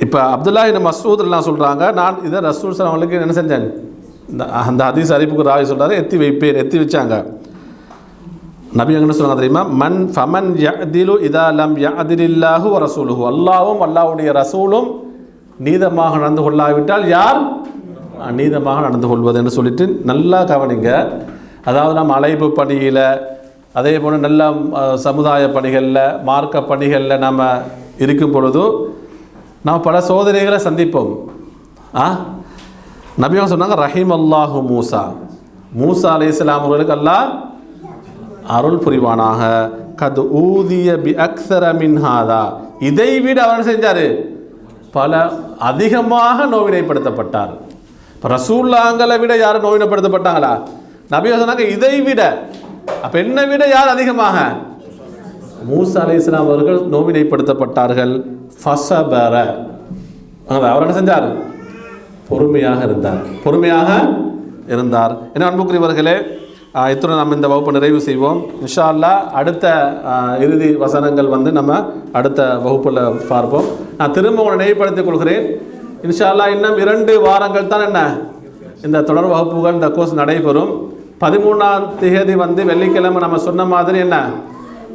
இப்போ அப்துல்லா இப்னு மஸ்ஊத் எல்லாம் சொல்கிறாங்க, நான் இதை ரசூல் ஸல்லல்லாஹு அலைஹி வஸல்லம் என்ன செஞ்சேன், அந்த ஹதீஸ் அறிவிப்புக்கு ராவி சொல்கிறாரு, எத்தி வச்சாங்க. நபி என்ன சொல்லுவாங்க தெரியுமா, ஃபமன் யஅதிலு இதா லம் யஅதிலில்லாஹு வ ரசூலுஹு. அல்லாஹ்வும் அல்லாஹ்வுடைய ரசூலும் நீதமாக நடந்து கொள்ளாவிட்டால் யார் நீதமாக நடந்து கொள்வது என்று சொல்லிட்டு நல்லா கவனிங்க. அதாவது நம்ம அழைப்பு பணியில், அதே போல் நல்ல சமுதாய பணிகளில், மார்க்க பணிகளில் நம்ம இருக்கும் பொழுது நம்ம பல சோதனைகளை சந்திப்போம். நபியாக சொன்னாங்க, ரஹீம் அல்லாஹு மூசா அலைஹிஸ்ஸலாம் அவர்களுக்கு அல்லாஹ் அருள் புரிவானாக. கது ஊதிய பி அக்ஸர மின் ஹாதா. இதை விட அவர் செஞ்சார், பல அதிகமாக நோவினைப்படுத்தப்பட்டார். இப்போ ரசூலுல்லாஹ்களை விட யாரும் நோவினைப்படுத்தப்பட்டாங்களா? நபியாக சொன்னாங்க இதை விட. அப்போ என்னை விட யார் அதிகமாக? மூசா அலைஹிஸ்ஸலாம் அவர்கள் நோவினைப்படுத்தப்பட்டார்கள். ஃபஸபர, அவர் என்ன செஞ்சார்? பொறுமையாக இருந்தார். என்ன அன்புக்குரியவர்களே, இத்துடன் நம்ம இந்த வகுப்பை நிறைவு செய்வோம். இன்ஷா அல்லாஹ் அடுத்த இறுதி வசனங்கள் வந்து நம்ம அடுத்த வகுப்பில் பார்ப்போம். நான் திரும்ப உங்களை நினைவுபடுத்திக் கொள்கிறேன். இன்ஷா அல்லாஹ் இன்னும் 2 வாரங்கள் தான் என்ன இந்த தொடர் வகுப்புகள், இந்த கோர்ஸ் நடைபெறும். 13ஆம் தேதி வந்து வெள்ளிக்கிழமை நம்ம சொன்ன மாதிரி என்ன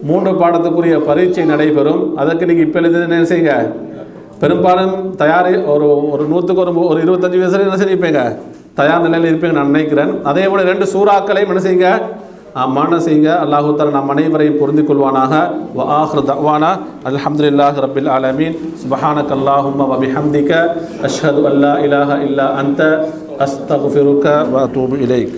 3 பாடத்துக்குரிய பரீட்சை நடைபெறும். அதற்கு நீங்கள் இப்போ எழுதி என்ன செய்யுங்க, பெரும்பாலும் தயாரி ஒரு 100க்கு ஒரு 25 வயசுல என்ன செய்வீங்க, தயார் நிலையில் இருப்பீங்க நான் நினைக்கிறேன். அதே போல் 2 சூறாக்களையும் என்ன செய்யுங்க, மரணம் செய்யுங்க. அல்லாஹு தஆலா நம் அனைவரையும் பொருந்திக் கொள்வானாக. வ ஆஹிரு தஅவானா அல்ஹம்துலில்லாஹி ரப்பில் ஆலமீன். சுப்ஹானக அல்லாஹும்ம வ பிஹம்திக அஷ்ஹது அல்லா இலாஹா இல்லா அன்த அஸ்தக்ஃபிருக வ அத்தூபு இலைக்.